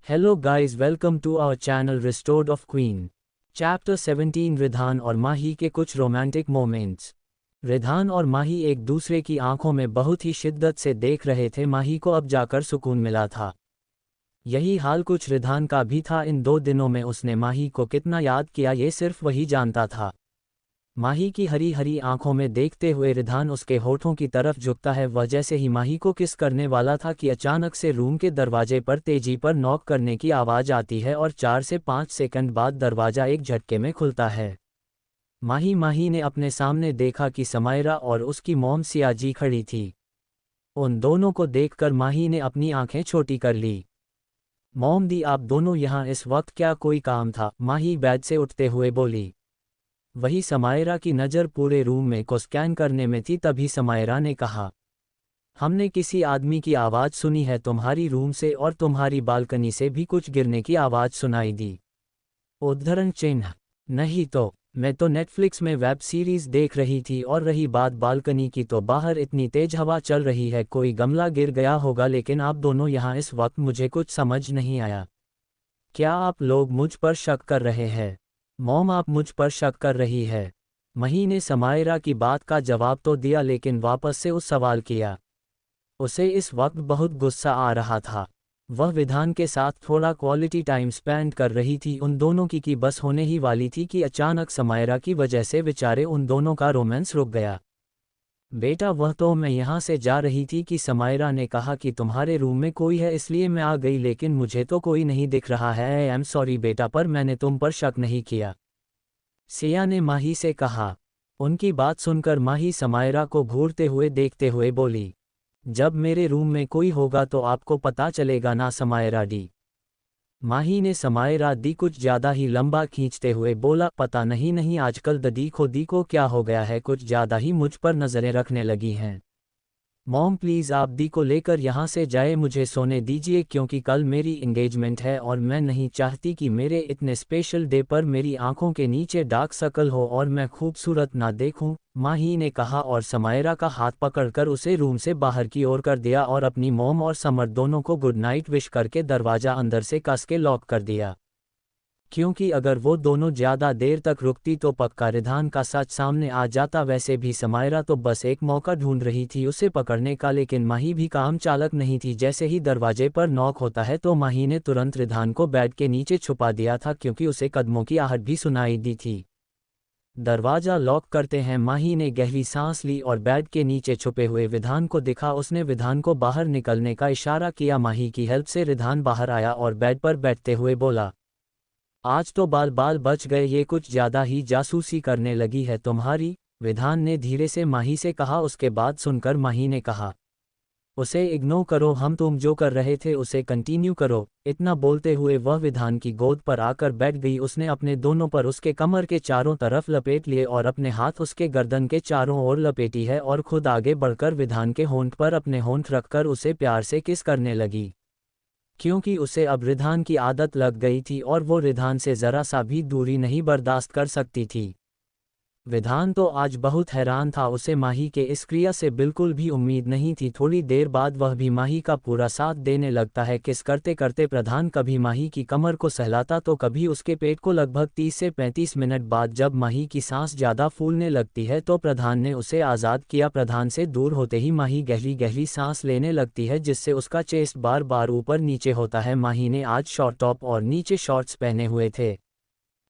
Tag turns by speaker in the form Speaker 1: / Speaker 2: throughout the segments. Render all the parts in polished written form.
Speaker 1: Hello guys, welcome to our channel Restored of Queen. Chapter 17 Ridhan और माही के कुछ romantic moments. Ridhan और माही एक दूसरे की आंखों में बहुत ही शिद्दत से देख रहे थे। माही को अब जाकर सुकून मिला था। यही हाल कुछ रिधान का भी था। इन 2 दिनों में उसने माही को कितना याद किया ये सिर्फ वही जानता था। माही की हरी हरी आंखों में देखते हुए रिधान उसके होठों की तरफ झुकता है। वह जैसे ही माही को किस करने वाला था कि अचानक से रूम के दरवाजे पर तेजी पर नॉक करने की आवाज़ आती है और 4 से 5 सेकंड बाद दरवाज़ा एक झटके में खुलता है। माही ने अपने सामने देखा कि समायरा और उसकी मॉम सियाजी खड़ी थी। उन दोनों को देखकर माही ने अपनी आंखें छोटी कर ली। मॉम दी, आप दोनों यहाँ इस वक्त, क्या कोई काम था? माही बेड से उठते हुए बोली। वही समायरा की नज़र पूरे रूम में को स्कैन करने में थी। तभी समायरा ने कहा, हमने किसी आदमी की आवाज़ सुनी है तुम्हारी रूम से, और तुम्हारी बालकनी से भी कुछ गिरने की आवाज़ सुनाई दी। उद्धरण चिन्ह। नहीं तो, मैं तो नेटफ्लिक्स में वेब सीरीज़ देख रही थी। और रही बात बालकनी की, तो बाहर इतनी तेज हवा चल रही है, कोई गमला गिर गया होगा। लेकिन आप दोनों यहाँ इस वक्त, मुझे कुछ समझ नहीं आया। क्या आप लोग मुझ पर शक कर रहे हैं? मॉम, आप मुझ पर शक कर रही है? मही ने समायरा की बात का जवाब तो दिया, लेकिन वापस से उस सवाल किया। उसे इस वक्त बहुत गुस्सा आ रहा था। वह विधान के साथ थोड़ा क्वालिटी टाइम स्पेंड कर रही थी। उन दोनों की बस होने ही वाली थी कि अचानक समायरा की वजह से बेचारे उन दोनों का रोमांस रुक गया। बेटा, वह तो मैं यहाँ से जा रही थी कि समायरा ने कहा कि तुम्हारे रूम में कोई है, इसलिए मैं आ गई, लेकिन मुझे तो कोई नहीं दिख रहा है। आई एम सॉरी बेटा, पर मैंने तुम पर शक नहीं किया, सिया ने माही से कहा। उनकी बात सुनकर माही समायरा को घूरते हुए देखते हुए बोली, जब मेरे रूम में कोई होगा तो आपको पता चलेगा ना समायरा डी। माही ने समायरा दी कुछ ज़्यादा ही लंबा खींचते हुए बोला, पता नहीं आजकल दी को क्या हो गया है, कुछ ज़्यादा ही मुझ पर नज़रें रखने लगी हैं। मॉम प्लीज़ आप दी को लेकर यहाँ से जाए, मुझे सोने दीजिए, क्योंकि कल मेरी एंगेजमेंट है और मैं नहीं चाहती कि मेरे इतने स्पेशल डे पर मेरी आंखों के नीचे डार्क सर्कल हो और मैं खूबसूरत ना देखूं, माही ने कहा और समायरा का हाथ पकड़कर उसे रूम से बाहर की ओर कर दिया और अपनी मॉम और समर दोनों को गुड नाइट विश करके दरवाज़ा अंदर से कस के लॉक कर दिया। क्योंकि अगर वो दोनों ज़्यादा देर तक रुकती तो पक्का रिधान का सच सामने आ जाता। वैसे भी समायरा तो बस एक मौका ढूंढ रही थी उसे पकड़ने का, लेकिन माही भी काम चालक नहीं थी। जैसे ही दरवाजे पर नॉक होता है तो माही ने तुरंत रिधान को बेड के नीचे छुपा दिया था, क्योंकि उसे कदमों की आहट भी सुनाई दी थी। दरवाज़ा लॉक करते हैं माही ने गहरी सांस ली और बेड के नीचे छुपे हुए विधान को दिखा। उसने विधान को बाहर निकलने का इशारा किया। माही की हेल्प से रिधान बाहर आया और बेड पर बैठते हुए बोला, आज तो बाल बच गए, ये कुछ ज़्यादा ही जासूसी करने लगी है तुम्हारी, विधान ने धीरे से माही से कहा। उसके बाद सुनकर माही ने कहा, उसे इग्नोर करो, हम तुम जो कर रहे थे उसे कंटिन्यू करो। इतना बोलते हुए वह विधान की गोद पर आकर बैठ गई। उसने अपने दोनों पर उसके कमर के चारों तरफ लपेट लिए और अपने हाथ उसके गर्दन के चारों ओर लपेटी है और खुद आगे बढ़कर विधान के होंठ पर अपने होंठ रखकर उसे प्यार से किस करने लगी। क्योंकि उसे अब रिधान की आदत लग गई थी और वो रिधान से ज़रा सा भी दूरी नहीं बर्दाश्त कर सकती थी। विधान तो आज बहुत हैरान था, उसे माही के इस क्रिया से बिल्कुल भी उम्मीद नहीं थी। थोड़ी देर बाद वह भी माही का पूरा साथ देने लगता है। किस करते करते प्रधान कभी माही की कमर को सहलाता तो कभी उसके पेट को। लगभग 30 से 35 मिनट बाद जब माही की सांस ज़्यादा फूलने लगती है तो प्रधान ने उसे आज़ाद किया। प्रधान से दूर होते ही माही गहरी गहरी सांस लेने लगती है, जिससे उसका चेस्ट बार बार ऊपर नीचे होता है। माही ने आज शॉर्ट टॉप और नीचे शॉर्ट्स पहने हुए थे।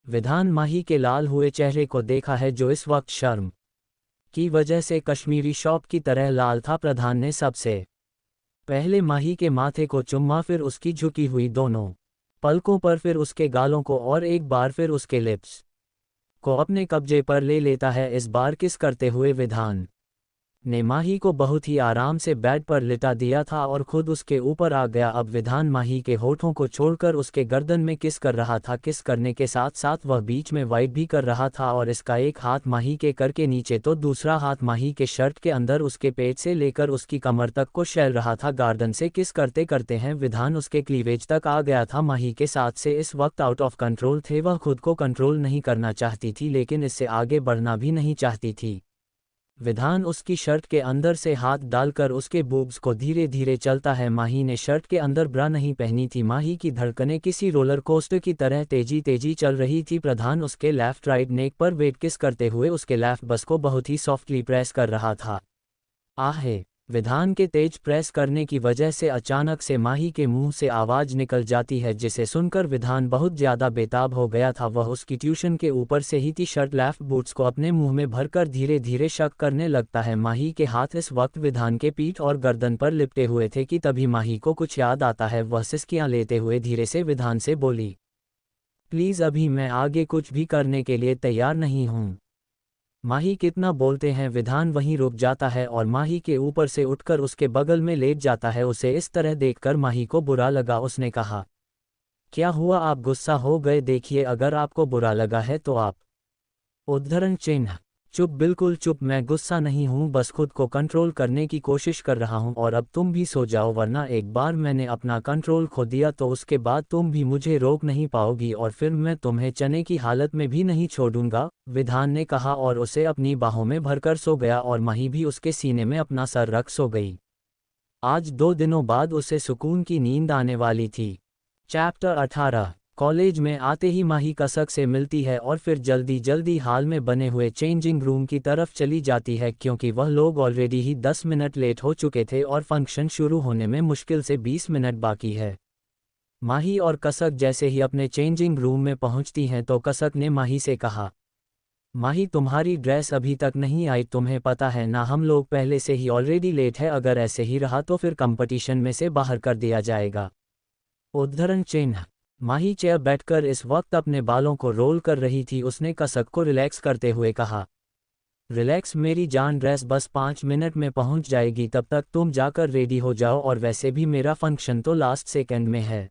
Speaker 1: विधान माही के लाल हुए चेहरे को देखा है, जो इस वक्त शर्म की वजह से कश्मीरी शॉप की तरह लाल था। प्रधान ने सबसे पहले माही के माथे को चुम्मा, फिर उसकी झुकी हुई दोनों पलकों पर, फिर उसके गालों को और एक बार फिर उसके लिप्स को अपने कब्जे पर ले लेता है। इस बार किस करते हुए विधान ने माही को बहुत ही आराम से बेड पर लिटा दिया था और खुद उसके ऊपर आ गया। अब विधान माही के होठों को छोड़कर उसके गर्दन में किस कर रहा था। किस करने के साथ साथ वह बीच में वाइट भी कर रहा था और इसका एक हाथ माही के कर के नीचे तो दूसरा हाथ माही के शर्ट के अंदर उसके पेट से लेकर उसकी कमर तक को छेड़ रहा था। गार्डन से किस करते करते हैं विधान उसके क्लीवेज तक आ गया था। माही के साथ से इस वक्त आउट ऑफ कंट्रोल थे। वह खुद को कंट्रोल नहीं करना चाहती थी, लेकिन इससे आगे बढ़ना भी नहीं चाहती थी। विधान उसकी शर्ट के अंदर से हाथ डालकर उसके बूब्स को धीरे धीरे चलता है। माही ने शर्ट के अंदर ब्रा नहीं पहनी थी। माही की धड़कनें किसी रोलर कोस्टर की तरह तेजी तेजी चल रही थी। प्रधान उसके लेफ्ट राइट नेक पर वेट किस करते हुए उसके लेफ्ट बस को बहुत ही सॉफ्टली प्रेस कर रहा था। आहे! विधान के तेज प्रेस करने की वजह से अचानक से माही के मुंह से आवाज निकल जाती है, जिसे सुनकर विधान बहुत ज्यादा बेताब हो गया था। वह उसकी ट्यूशन के ऊपर से ही टी शर्ट लेफ्ट बूट्स को अपने मुंह में भरकर धीरे धीरे शक करने लगता है। माही के हाथ इस वक्त विधान के पीठ और गर्दन पर लिपटे हुए थे कि तभी माही को कुछ याद आता है। वह सिसकियां लेते हुए धीरे से विधान से बोली, प्लीज अभी मैं आगे कुछ भी करने के लिए तैयार नहीं हूँ। माही कितना बोलते हैं। विधान वहीं रुक जाता है और माही के ऊपर से उठकर उसके बगल में लेट जाता है। उसे इस तरह देखकर माही को बुरा लगा। उसने कहा, क्या हुआ, आप गुस्सा हो गए? देखिए, अगर आपको बुरा लगा है तो आप। उद्धरण चिन्ह। चुप, बिल्कुल चुप। मैं गुस्सा नहीं हूँ, बस खुद को कंट्रोल करने की कोशिश कर रहा हूँ। और अब तुम भी सो जाओ, वरना एक बार मैंने अपना कंट्रोल खो दिया तो उसके बाद तुम भी मुझे रोक नहीं पाओगी और फिर मैं तुम्हें चने की हालत में भी नहीं छोड़ूंगा, विधान ने कहा और उसे अपनी बाहों में भरकर सो गया और माही भी उसके सीने में अपना सर रख सो गई। आज 2 दिनों बाद उसे सुकून की नींद आने वाली थी। चैप्टर 18। कॉलेज में आते ही माही कसक से मिलती है और फिर जल्दी जल्दी हाल में बने हुए चेंजिंग रूम की तरफ चली जाती है, क्योंकि वह लोग ऑलरेडी ही 10 मिनट लेट हो चुके थे और फंक्शन शुरू होने में मुश्किल से 20 मिनट बाकी है। माही और कसक जैसे ही अपने चेंजिंग रूम में पहुंचती हैं तो कसक ने माही से कहा, माही तुम्हारी ड्रेस अभी तक नहीं आई, तुम्हें पता है ना हम लोग पहले से ही ऑलरेडी लेट है। अगर ऐसे ही रहा तो फिर कंपटीशन में से बाहर कर दिया जाएगा। उद्धरण चिन्ह। माही चेयर बैठकर इस वक्त अपने बालों को रोल कर रही थी। उसने कसक को रिलैक्स करते हुए कहा, रिलैक्स मेरी जान, ड्रेस बस 5 मिनट में पहुंच जाएगी, तब तक तुम जाकर रेडी हो जाओ और वैसे भी मेरा फंक्शन तो लास्ट सेकंड में है।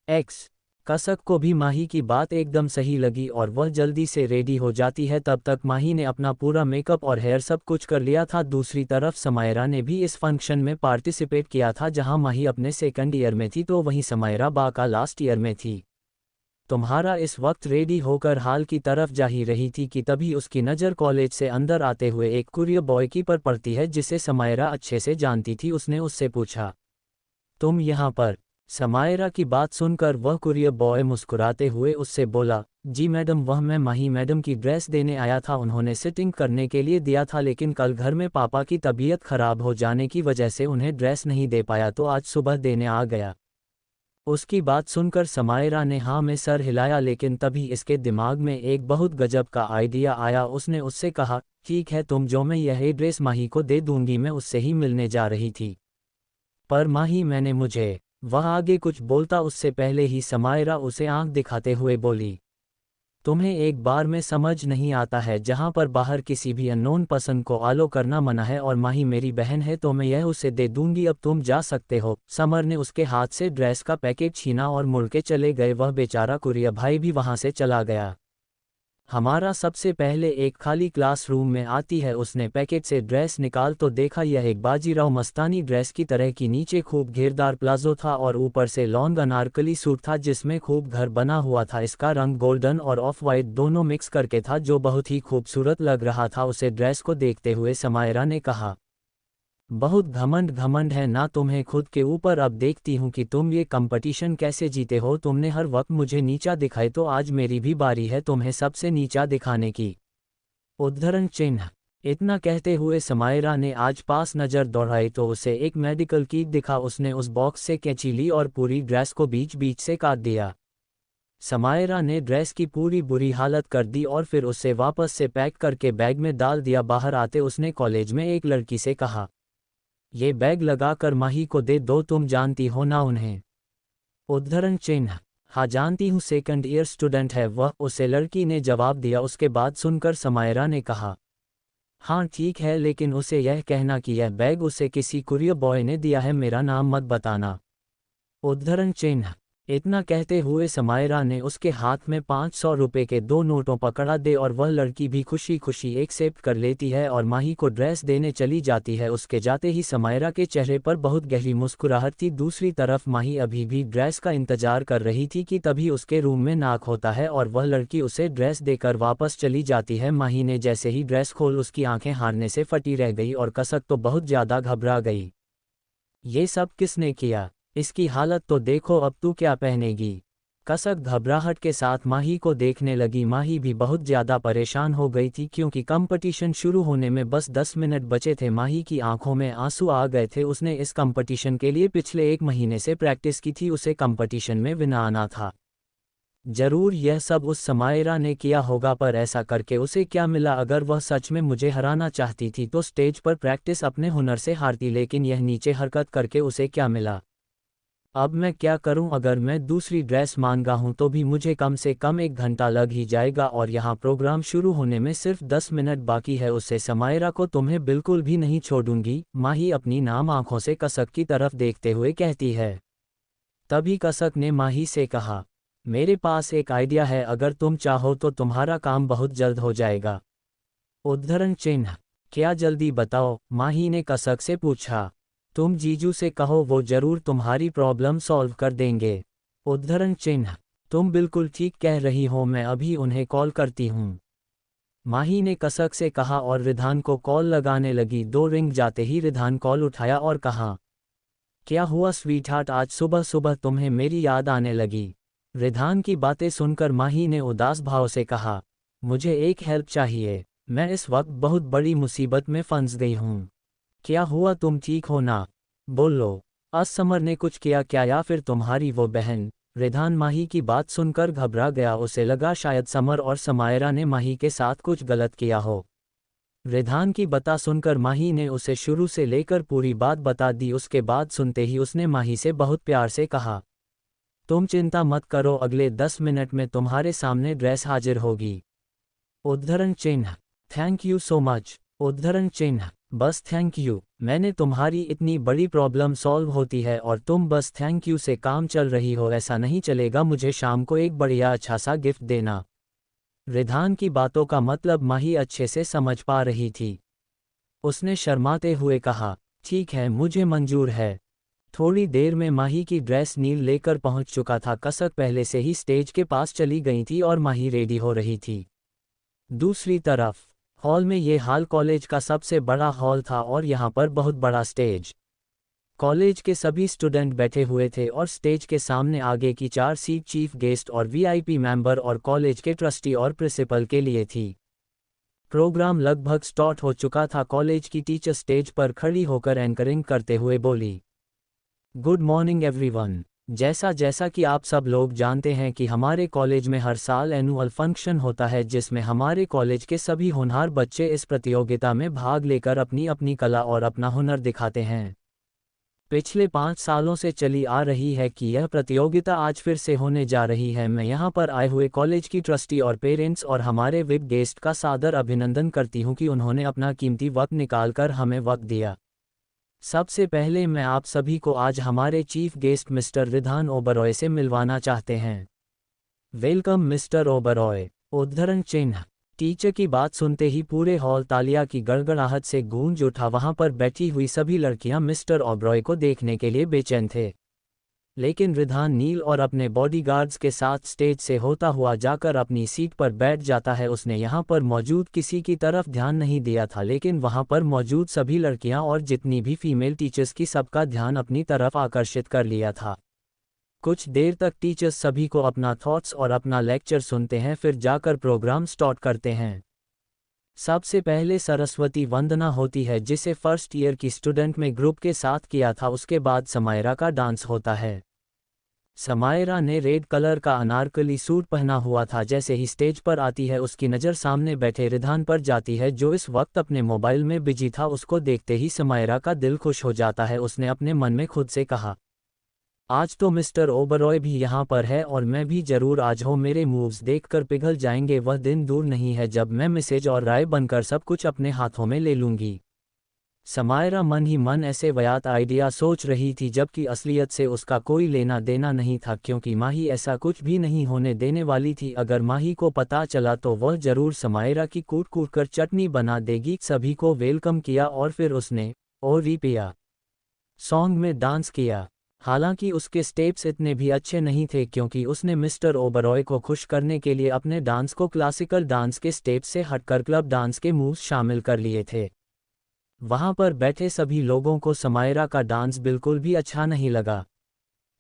Speaker 1: एक्स। कसक को भी माही की बात एकदम सही लगी और वह जल्दी से रेडी हो जाती है। तब तक माही ने अपना पूरा मेकअप और हेयर सब कुछ कर लिया था। दूसरी तरफ समायरा ने भी इस फंक्शन में पार्टिसिपेट किया था। जहां माही अपने सेकंड ईयर में थी तो वहीं समायरा बाका लास्ट ईयर में थी। तुम्हारा इस वक्त रेडी होकर हाल की तरफ जा ही रही थी कि तभी उसकी नज़र कॉलेज से अंदर आते हुए एक कुरियर बॉय की पर पड़ती है, जिसे समायरा अच्छे से जानती थी। उसने उससे पूछा, तुम यहाँ पर? समायरा की बात सुनकर वह कुरियर बॉय मुस्कुराते हुए उससे बोला, जी मैडम, वह मैं माही मैडम की ड्रेस देने आया था। उन्होंने सिटिंग करने के लिए दिया था, लेकिन कल घर में पापा की तबीयत खराब हो जाने की वजह से उन्हें ड्रेस नहीं दे पाया, तो आज सुबह देने आ गया। उसकी बात सुनकर समायरा ने हाँ में सर हिलाया, लेकिन तभी इसके दिमाग में एक बहुत गजब का आइडिया आया। उसने उससे कहा, ठीक है, तुम जो, मैं यह ड्रेस माही को दे दूंगी, मैं उससे ही मिलने जा रही थी। पर माही, मैंने मुझे। वह आगे कुछ बोलता उससे पहले ही समायरा उसे आंख दिखाते हुए बोली, तुम्हें एक बार में समझ नहीं आता है, जहां पर बाहर किसी भी अननोन पसंद को आलो करना मना है, और माही मेरी बहन है तो मैं यह उसे दे दूंगी, अब तुम जा सकते हो। समर ने उसके हाथ से ड्रेस का पैकेट छीना और मुड़ के चले गए। वह बेचारा कुरियर भाई भी वहां से चला गया। हमारा सबसे पहले एक खाली क्लासरूम में आती है। उसने पैकेट से ड्रेस निकाल तो देखा यह एक बाजीराव मस्तानी ड्रेस की तरह की, नीचे खूब घेरदार प्लाजो था और ऊपर से लॉन्ग अनारकली सूट था जिसमें खूब घर बना हुआ था। इसका रंग गोल्डन और ऑफ वाइट दोनों मिक्स करके था, जो बहुत ही खूबसूरत लग रहा था। उसे ड्रेस को देखते हुए समायरा ने कहा, बहुत घमंड है ना तुम्हें खुद के ऊपर। अब देखती हूँ कि तुम ये कंपटीशन कैसे जीते हो। तुमने हर वक्त मुझे नीचा दिखाई, तो आज मेरी भी बारी है तुम्हें सबसे नीचा दिखाने की। उद्धरण चिन्ह। इतना कहते हुए समायरा ने आज पास नज़र दौड़ाई तो उसे एक मेडिकल किट दिखा। उसने उस बॉक्स से कैंची ली और पूरी ड्रेस को बीच बीच से काट दिया। समायरा ने ड्रेस की पूरी बुरी हालत कर दी और फिर उसे वापस से पैक करके बैग में डाल दिया। बाहर आते उसने कॉलेज में एक लड़की से कहा, ये बैग लगाकर माही को दे दो, तुम जानती हो ना उन्हें। उद्धरण चिन्ह। हाँ जानती हूँ, सेकंड ईयर स्टूडेंट है वह, उसे लड़की ने जवाब दिया। उसके बाद सुनकर समायरा ने कहा, हाँ ठीक है, लेकिन उसे यह कहना कि यह बैग उसे किसी कुरियर बॉय ने दिया है, मेरा नाम मत बताना। उद्धरण चिन्ह। इतना कहते हुए समायरा ने उसके हाथ में 500 रुपए के 2 नोटों पकड़ा दे और वह लड़की भी खुशी खुशी एक्सेप्ट कर लेती है और माही को ड्रेस देने चली जाती है। उसके जाते ही समायरा के चेहरे पर बहुत गहरी मुस्कुराहट थी। दूसरी तरफ माही अभी भी ड्रेस का इंतजार कर रही थी कि तभी उसके रूम में नॉक होता है और वह लड़की उसे ड्रेस देकर वापस चली जाती है। माही ने जैसे ही ड्रेस खोल उसकी आंखें हारने से फटी रह गई और कसक तो बहुत ज़्यादा घबरा गई। ये सब किसने किया? इसकी हालत तो देखो, अब तू क्या पहनेगी? कसक घबराहट के साथ माही को देखने लगी। माही भी बहुत ज़्यादा परेशान हो गई थी क्योंकि कंपटीशन शुरू होने में बस 10 मिनट बचे थे। माही की आंखों में आंसू आ गए थे। उसने इस कंपटीशन के लिए पिछले 1 महीने से प्रैक्टिस की थी। उसे कंपटीशन में विन आना था। जरूर यह सब उस समायरा ने किया होगा, पर ऐसा करके उसे क्या मिला? अगर वह सच में मुझे हराना चाहती थी तो स्टेज पर प्रैक्टिस अपने हुनर से हारती, लेकिन यह नीचे हरकत करके उसे क्या मिला? अब मैं क्या करूं? अगर मैं दूसरी ड्रेस मांगा हूं तो भी मुझे कम से कम 1 घंटा लग ही जाएगा और यहाँ प्रोग्राम शुरू होने में सिर्फ 10 मिनट बाकी है। उससे समायरा को तुम्हें बिल्कुल भी नहीं छोड़ूंगी, माही अपनी नाम आंखों से कसक की तरफ देखते हुए कहती है। तभी कसक ने माही से कहा, मेरे पास एक आइडिया है, अगर तुम चाहो तो तुम्हारा काम बहुत जल्द हो जाएगा। उद्धरण चिन्ह। क्या? जल्दी बताओ, माही ने कसक से पूछा। तुम जीजू से कहो, वो जरूर तुम्हारी प्रॉब्लम सॉल्व कर देंगे। उद्धरण चिन्ह। तुम बिल्कुल ठीक कह रही हो, मैं अभी उन्हें कॉल करती हूँ, माही ने कसक से कहा और रिधान को कॉल लगाने लगी। 2 रिंग जाते ही रिधान कॉल उठाया और कहा, क्या हुआ स्वीटहार्ट, आज सुबह सुबह तुम्हें मेरी याद आने लगी? रिधान की बातें सुनकर माही ने उदास भाव से कहा, मुझे एक हेल्प चाहिए, मैं इस वक्त बहुत बड़ी मुसीबत में फंस गई हूँ। क्या हुआ, तुम ठीक हो ना? बोलो, आज समर ने कुछ किया क्या, या फिर तुम्हारी वो बहन? रिधान माही की बात सुनकर घबरा गया। उसे लगा शायद समर और समायरा ने माही के साथ कुछ गलत किया हो। रिधान की बता सुनकर माही ने उसे शुरू से लेकर पूरी बात बता दी। उसके बाद सुनते ही उसने माही से बहुत प्यार से कहा, तुम चिंता मत करो, अगले 10 मिनट में तुम्हारे सामने ड्रेस हाजिर होगी। उद्धरण चिन्ह। Thank you so much. उद्धरण चिन्ह। बस थैंक यू, मैंने तुम्हारी इतनी बड़ी प्रॉब्लम सॉल्व होती है और तुम बस थैंक यू से काम चल रही हो, ऐसा नहीं चलेगा। मुझे शाम को एक बढ़िया अच्छा सा गिफ्ट देना। रिधान की बातों का मतलब माही अच्छे से समझ पा रही थी। उसने शर्माते हुए कहा, ठीक है, मुझे मंजूर है। थोड़ी देर में माही की ड्रेस नील लेकर पहुंच चुका था। कसक पहले से ही स्टेज के पास चली गई थी और माही रेडी हो रही थी। दूसरी तरफ हॉल में, ये हाल कॉलेज का सबसे बड़ा हॉल था और यहाँ पर बहुत बड़ा स्टेज। कॉलेज के सभी स्टूडेंट बैठे हुए थे और स्टेज के सामने आगे की 4 सीट चीफ गेस्ट और वीआईपी मेंबर और कॉलेज के ट्रस्टी और प्रिंसिपल के लिए थी। प्रोग्राम लगभग स्टार्ट हो चुका था। कॉलेज की टीचर स्टेज पर खड़ी होकर एंकरिंग करते हुए बोली, गुड मॉर्निंग एवरीवन। जैसा जैसा कि आप सब लोग जानते हैं कि हमारे कॉलेज में हर साल एनुअल फंक्शन होता है जिसमें हमारे कॉलेज के सभी होनहार बच्चे इस प्रतियोगिता में भाग लेकर अपनी अपनी कला और अपना हुनर दिखाते हैं। पिछले 5 सालों से चली आ रही है कि यह प्रतियोगिता आज फिर से होने जा रही है। मैं यहाँ पर आए हुए कॉलेज की ट्रस्टी और पेरेंट्स और हमारे विप गेस्ट का सादर अभिनंदन करती हूँ कि उन्होंने अपना कीमती वक्त निकालकर हमें वक्त दिया। सबसे पहले मैं आप सभी को आज हमारे chief guest mister Ridhan Oberoi से मिलवाना चाहते हैं। Welcome mister Oberoi. उद्धरण चिन्ह। टीचर की बात सुनते ही पूरे हॉल तालियां की गड़गड़ाहट से गूंज उठा। वहां पर बैठी हुई सभी लड़कियां मिस्टर ओबरॉय को देखने के लिए बेचैन थे, लेकिन रिधान नील और अपने बॉडीगार्ड्स के साथ स्टेज से होता हुआ जाकर अपनी सीट पर बैठ जाता है। उसने यहाँ पर मौजूद किसी की तरफ ध्यान नहीं दिया था, लेकिन वहाँ पर मौजूद सभी लड़कियाँ और जितनी भी फीमेल टीचर्स की सबका ध्यान अपनी तरफ आकर्षित कर लिया था। कुछ देर तक टीचर्स सभी को अपना थॉट्स और अपना लेक्चर सुनते हैं, फिर जाकर प्रोग्राम स्टार्ट करते हैं। सबसे पहले सरस्वती वंदना होती है जिसे फर्स्ट ईयर की स्टूडेंट में ग्रुप के साथ किया था। उसके बाद समायरा का डांस होता है। समायरा ने रेड कलर का अनारकली सूट पहना हुआ था। जैसे ही स्टेज पर आती है उसकी नज़र सामने बैठे रिधान पर जाती है जो इस वक्त अपने मोबाइल में बिजी था। उसको देखते ही समायरा का दिल खुश हो जाता है। उसने अपने मन में खुद से कहा, आज तो मिस्टर ओबरॉय भी यहाँ पर है और मैं भी जरूर आज हो। मेरे मूव्स देखकर पिघल जाएंगे। वह दिन दूर नहीं है जब मैं मिसेज और राय बनकर सब कुछ अपने हाथों में ले लूँगी। समायरा मन ही मन ऐसे वाहियात आइडिया सोच रही थी जबकि असलियत से उसका कोई लेना देना नहीं था, क्योंकि माही ऐसा कुछ भी नहीं होने देने वाली थी। अगर माही को पता चला तो वह जरूर समायरा की कूट कूट कर चटनी बना देगी। सभी को वेलकम किया और फिर उसने ओ रिपिया सॉन्ग में डांस किया। हालांकि उसके स्टेप्स इतने भी अच्छे नहीं थे, क्योंकि उसने मिस्टर ओबरॉय को खुश करने के लिए अपने डांस को क्लासिकल डांस के स्टेप्स से हटकर क्लब डांस के मूव्स शामिल कर लिए थे। वहां पर बैठे सभी लोगों को समायरा का डांस बिल्कुल भी अच्छा नहीं लगा।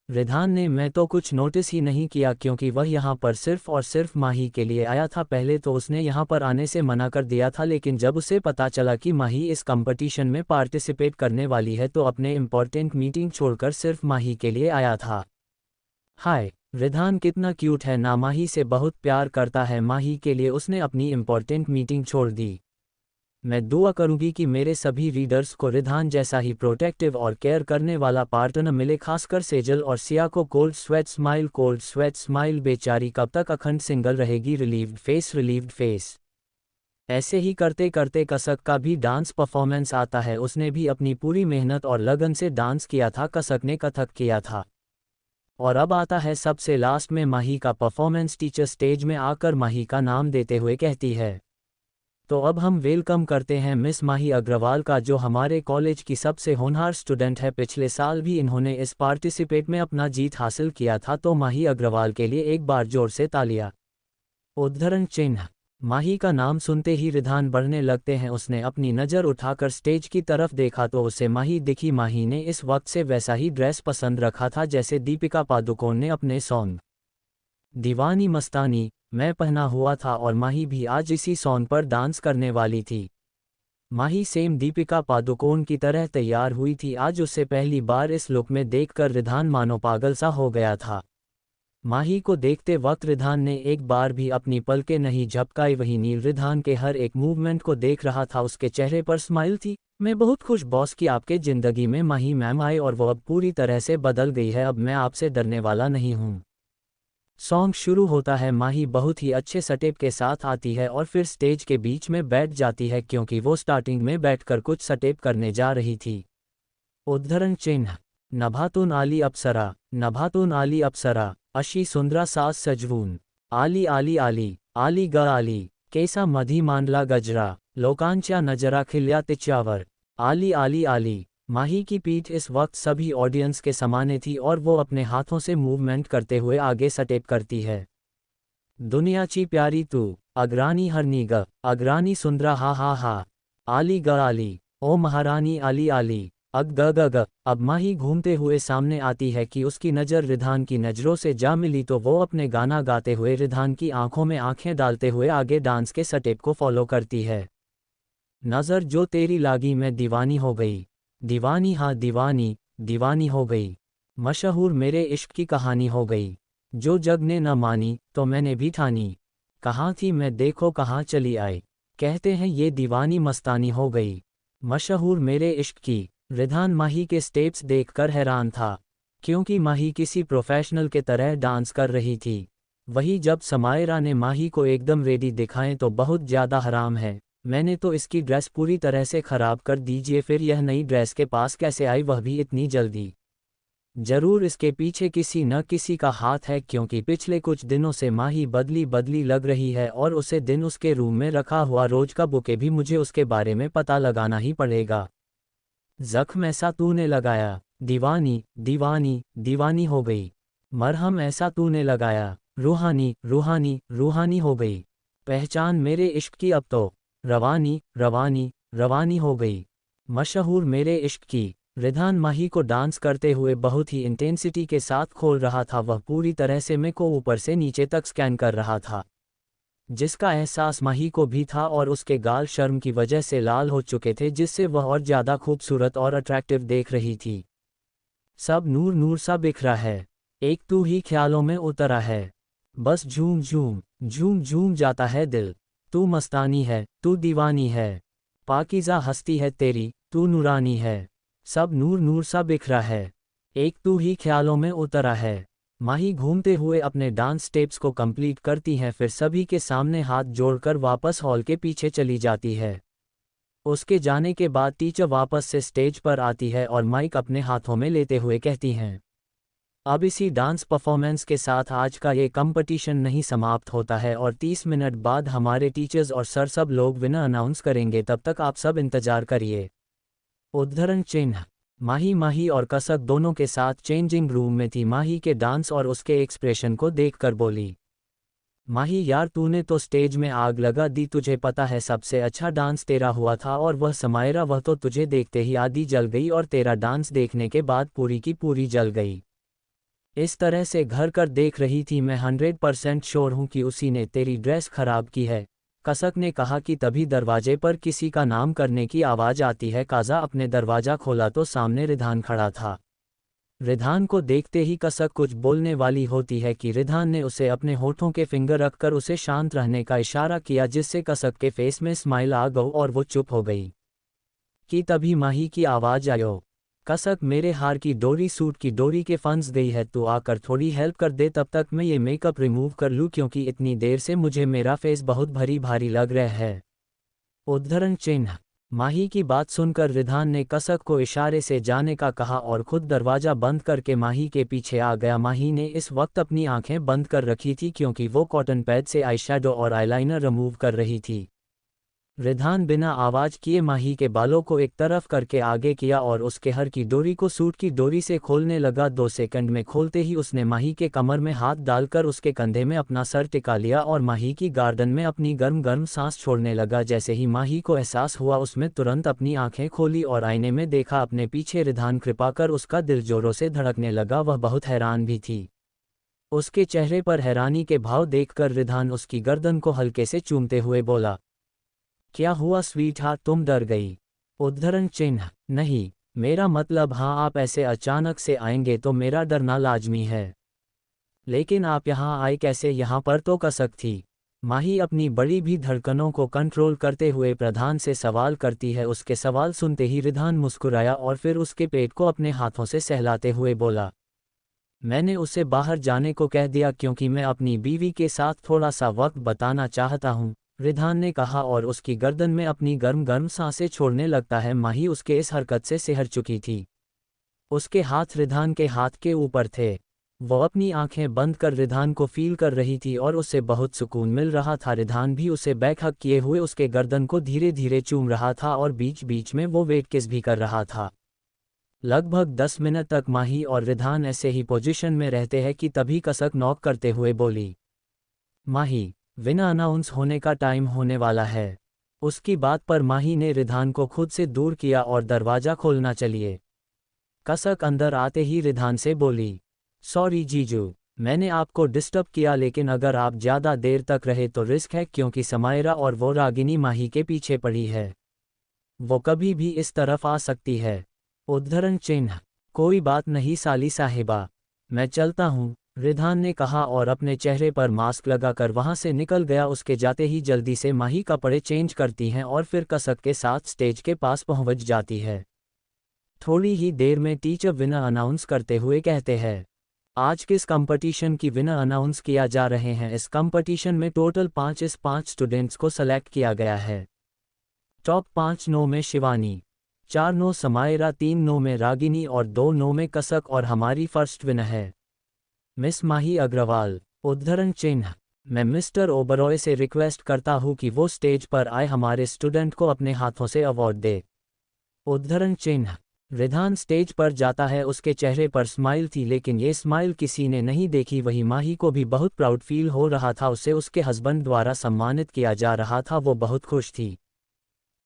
Speaker 1: रिधान ने मैं तो कुछ नोटिस ही नहीं किया, क्योंकि वह यहाँ पर सिर्फ और सिर्फ माही के लिए आया था। पहले तो उसने यहाँ पर आने से मना कर दिया था, लेकिन जब उसे पता चला कि माही इस कंपटीशन में पार्टिसिपेट करने वाली है तो अपने इम्पोर्टेंट मीटिंग छोड़कर सिर्फ माही के लिए आया था। हाय, रिधान कितना क्यूट है ना, माही से बहुत प्यार करता है। माही के लिए उसने अपनी इम्पोर्टेंट मीटिंग छोड़ दी। मैं दुआ करूंगी कि मेरे सभी रीडर्स को रिधान जैसा ही प्रोटेक्टिव और केयर करने वाला पार्टनर मिले, खासकर सेजल और सिया को। Cold sweat smile. बेचारी कब तक अखंड सिंगल रहेगी। Relieved face. ऐसे ही करते करते कसक का भी डांस परफॉर्मेंस आता है। उसने भी अपनी पूरी मेहनत और लगन से डांस किया था। कसक ने कथक किया था। और अब आता है सबसे लास्ट में माही का परफॉर्मेंस। टीचर स्टेज में आकर माही का नाम देते हुए कहती है, तो अब हम वेलकम करते हैं मिस माही अग्रवाल का, जो हमारे कॉलेज की सबसे होनहार स्टूडेंट है। पिछले साल भी इन्होंने इस पार्टिसिपेट में अपना जीत हासिल किया था। तो माही अग्रवाल के लिए एक बार जोर से तालियां। उद्धरण चिन्ह। माही का नाम सुनते ही रिधान बढ़ने लगते हैं। उसने अपनी नज़र उठाकर स्टेज की तरफ देखा तो उसे माही दिखी। माही ने इस वक्त से वैसा ही ड्रेस पसंद रखा था जैसे दीपिका पादुकोण ने अपने सॉन्ग दीवानी मस्तानी मैं पहना हुआ था, और माही भी आज इसी सॉन्ग पर डांस करने वाली थी। माही सेम दीपिका पादुकोण की तरह तैयार हुई थी आज। उसे पहली बार इस लुक में देखकर रिधान मानो पागल सा हो गया था। माही को देखते वक्त रिधान ने एक बार भी अपनी पलकें नहीं झपकाई। वही नील रिधान के हर एक मूवमेंट को देख रहा था। उसके चेहरे पर स्माइल थी। मैं बहुत खुश बॉस कि आपके जिंदगी में माही मैम आई और वो अब पूरी तरह से बदल गई है। अब मैं आपसे डरने वाला नहीं हूँ। सॉन्ग शुरू होता है। माही बहुत ही अच्छे स्टेप के साथ आती है और फिर स्टेज के बीच में बैठ जाती है, क्योंकि वो स्टार्टिंग में बैठकर कुछ स्टेप करने जा रही थी। उद्धरण चिन्ह। नभातुन आली अप्सरा अशी सुंदरा सास सजवून आली आली आली आली ग आली कैसा मधी मांडला गजरा लोकांच्या नजरा खिल्या तिच्यावर आली आली आली। माही की पीठ इस वक्त सभी ऑडियंस के सामने थी और वो अपने हाथों से मूवमेंट करते हुए आगे स्टेप करती है। दुनियाची प्यारी तू अग्रानी हरनी ग अग्रानी सुंदरा हा हा हा आली ग आली ओ महारानी आली आली अग ग ग ग। अब माही घूमते हुए सामने आती है कि उसकी नज़र रिधान की नज़रों से जा मिली तो वो अपने गाना गाते हुए रिधान की आंखों में आंखें डालते हुए आगे डांस के स्टेप को फॉलो करती है। नज़र जो तेरी लागी मैं दीवानी हो गई, दीवानी हाँ दीवानी, दीवानी हो गई। मशहूर मेरे इश्क की कहानी हो गई, जो जग ने न मानी तो मैंने भी ठानी। कहाँ थी मैं देखो कहाँ चली आई, कहते हैं ये दीवानी मस्तानी हो गई। मशहूर मेरे इश्क की। रिधान माही के स्टेप्स देखकर हैरान था, क्योंकि माही किसी प्रोफेशनल के तरह डांस कर रही थी। वही जब समायरा ने माही को एकदम रेडी दिखाएं तो बहुत ज़्यादा हराम है, मैंने तो इसकी ड्रेस पूरी तरह से ख़राब कर दीजिए। फिर यह नई ड्रेस के पास कैसे आई, वह भी इतनी जल्दी? जरूर इसके पीछे किसी न किसी का हाथ है, क्योंकि पिछले कुछ दिनों से माही बदली बदली लग रही है और उसे दिन उसके रूम में रखा हुआ रोज का बुके भी मुझे उसके बारे में पता लगाना ही पड़ेगा। जख्म ऐसा तूने लगाया, दीवानी दीवानी दीवानी हो गई। मरहम ऐसा तूने लगाया, रूहानी रूहानी रूहानी हो गई। पहचान मेरे इश्क की अब तो, रवानी रवानी रवानी हो गई। मशहूर मेरे इश्क की। रिधान माही को डांस करते हुए बहुत ही इंटेंसिटी के साथ खोल रहा था। वह पूरी तरह से मैं को ऊपर से नीचे तक स्कैन कर रहा था, जिसका एहसास माही को भी था, और उसके गाल शर्म की वजह से लाल हो चुके थे, जिससे वह और ज़्यादा खूबसूरत और अट्रैक्टिव देख रही थी। सब नूर नूर सा बिखरा है, एक तू ही ख्यालों में उतरा है। बस झूम झूम झूम झूम जाता है दिल, तू मस्तानी है तू दीवानी है। पाकीज़ा हस्ती है तेरी तू नूरानी है। सब नूर नूर सा बिखरा है, एक तू ही ख्यालों में उतरा है। माही घूमते हुए अपने डांस स्टेप्स को कंप्लीट करती हैं, फिर सभी के सामने हाथ जोड़कर वापस हॉल के पीछे चली जाती है। उसके जाने के बाद टीचर वापस से स्टेज पर आती है और माइक अपने हाथों में लेते हुए कहती हैं, अब इसी डांस परफॉर्मेंस के साथ आज का ये कंपटीशन नहीं समाप्त होता है और 30 मिनट बाद हमारे टीचर्स और सर सब लोग विनर अनाउंस करेंगे, तब तक आप सब इंतजार करिए। उद्धरण चिन्ह। माही माही और कसक दोनों के साथ चेंजिंग रूम में थी। माही के डांस और उसके एक्सप्रेशन को देखकर बोली, माही यार तूने तो स्टेज में आग लगा दी, तुझे पता है सबसे अच्छा डांस तेरा हुआ था और वह समायरा, वह तो तुझे देखते ही आधी जल गई और तेरा डांस देखने के बाद पूरी की पूरी जल गई। इस तरह से घर कर देख रही थी, मैं 100% श्योर हूं कि उसी ने तेरी ड्रेस खराब की है। कसक ने कहा कि तभी दरवाजे पर किसी का नाम करने की आवाज़ आती है। काजा अपने दरवाज़ा खोला तो सामने रिधान खड़ा था। रिधान को देखते ही कसक कुछ बोलने वाली होती है कि रिधान ने उसे अपने होठों के फिंगर रखकर उसे शांत रहने का इशारा किया, जिससे कसक के फेस में स्माइल आ गई और वो चुप हो गई। कि तभी माही की आवाज़ आयो, कसक मेरे हार की डोरी, सूट की डोरी के फंस गई है, तो आकर थोड़ी हेल्प कर दे, तब तक मैं ये मेकअप रिमूव कर लूँ क्योंकि इतनी देर से मुझे मेरा फेस बहुत भारी भारी लग रहा है। उद्धरण चिन्ह। माही की बात सुनकर रिधान ने कसक को इशारे से जाने का कहा और खुद दरवाज़ा बंद करके माही के पीछे आ गया। माही ने इस वक्त अपनी आंखें बंद कर रखी थी क्योंकि वो कॉटन पैड से आईशैडो और आईलाइनर रिमूव कर रही थी। रिधान बिना आवाज़ किए माही के बालों को एक तरफ करके आगे किया और उसके हर की डोरी को सूट की डोरी से खोलने लगा। 2 सेकंड में खोलते ही उसने माही के कमर में हाथ डालकर उसके कंधे में अपना सर टिका लिया और माही की गार्डन में अपनी गर्म गर्म सांस छोड़ने लगा। जैसे ही माही को एहसास हुआ उसमें तुरंत अपनी आंखें खोली और आईने में देखा अपने पीछे रिधान। कृपा कर उसका दिल जोरों से धड़कने लगा। वह बहुत हैरान भी थी। उसके चेहरे पर हैरानी के भाव देखकर रिधान उसकी गर्दन को हल्के से चूमते हुए बोला, क्या हुआ स्वीटहार्ट, तुम डर गई? उद्धरण चिन्ह। नहीं, मेरा मतलब हाँ, आप ऐसे अचानक से आएंगे तो मेरा डरना लाजमी है। लेकिन आप यहाँ आए कैसे? यहाँ पर तो कसक थी। माही अपनी बड़ी भी धड़कनों को कंट्रोल करते हुए प्रधान से सवाल करती है। उसके सवाल सुनते ही रिधान मुस्कुराया और फिर उसके पेट को अपने हाथों से सहलाते हुए बोला, मैंने उसे बाहर जाने को कह दिया क्योंकि मैं अपनी बीवी के साथ थोड़ा सा वक्त बिताना चाहता हूँ, रिधान ने कहा और उसकी गर्दन में अपनी गर्म गर्म सांसें छोड़ने लगता है। माही उसके इस हरकत से सिहर चुकी थी। उसके हाथ रिधान के हाथ के ऊपर थे। वो अपनी आंखें बंद कर रिधान को फील कर रही थी और उसे बहुत सुकून मिल रहा था। रिधान भी उसे बैकहग किए हुए उसके गर्दन को धीरे धीरे चूम रहा था और बीच बीच में वो वेट किस भी कर रहा था। लगभग 10 मिनट तक माही और रिधान ऐसे ही पोजीशन में रहते हैं कि तभी कसक नॉक करते हुए बोली, माही, विनर अनाउंस होने का टाइम होने वाला है। उसकी बात पर माही ने रिधान को खुद से दूर किया और दरवाज़ा खोलना चलिए। कसक अंदर आते ही रिधान से बोली, सॉरी जीजू, मैंने आपको डिस्टर्ब किया, लेकिन अगर आप ज़्यादा देर तक रहे तो रिस्क है क्योंकि समायरा और वो रागिनी माही के पीछे पड़ी है। वो कभी भी इस तरफ आ सकती है। उद्धरण चिन्ह। कोई बात नहीं साली साहिबा, मैं चलता हूँ, रिधान ने कहा और अपने चेहरे पर मास्क लगाकर वहां से निकल गया। उसके जाते ही जल्दी से माही कपड़े चेंज करती हैं और फिर कसक के साथ स्टेज के पास पहुंच जाती है। थोड़ी ही देर में टीचर विनर अनाउंस करते हुए कहते हैं, आज किस कंपटीशन की विनर अनाउंस किया जा रहे हैं। इस कंपटीशन में टोटल 5 स्टूडेंट्स को सेलेक्ट किया गया है। टॉप 5 नो में शिवानी, 4 नो समायरा, 3 नो में रागिनी और 2 नो में कसक और हमारी फर्स्ट विनर है मिस माही अग्रवाल। उद्धरण चिन्ह। मैं मिस्टर ओबरॉय से रिक्वेस्ट करता हूँ कि वो स्टेज पर आए, हमारे स्टूडेंट को अपने हाथों से अवार्ड दे। उद्धरण चिन्ह। रिधान स्टेज पर जाता है। उसके चेहरे पर स्माइल थी, लेकिन ये स्माइल किसी ने नहीं देखी। वही माही को भी बहुत प्राउड फील हो रहा था। उसे उसके हस्बैंड द्वारा सम्मानित किया जा रहा था। वो बहुत खुश थी।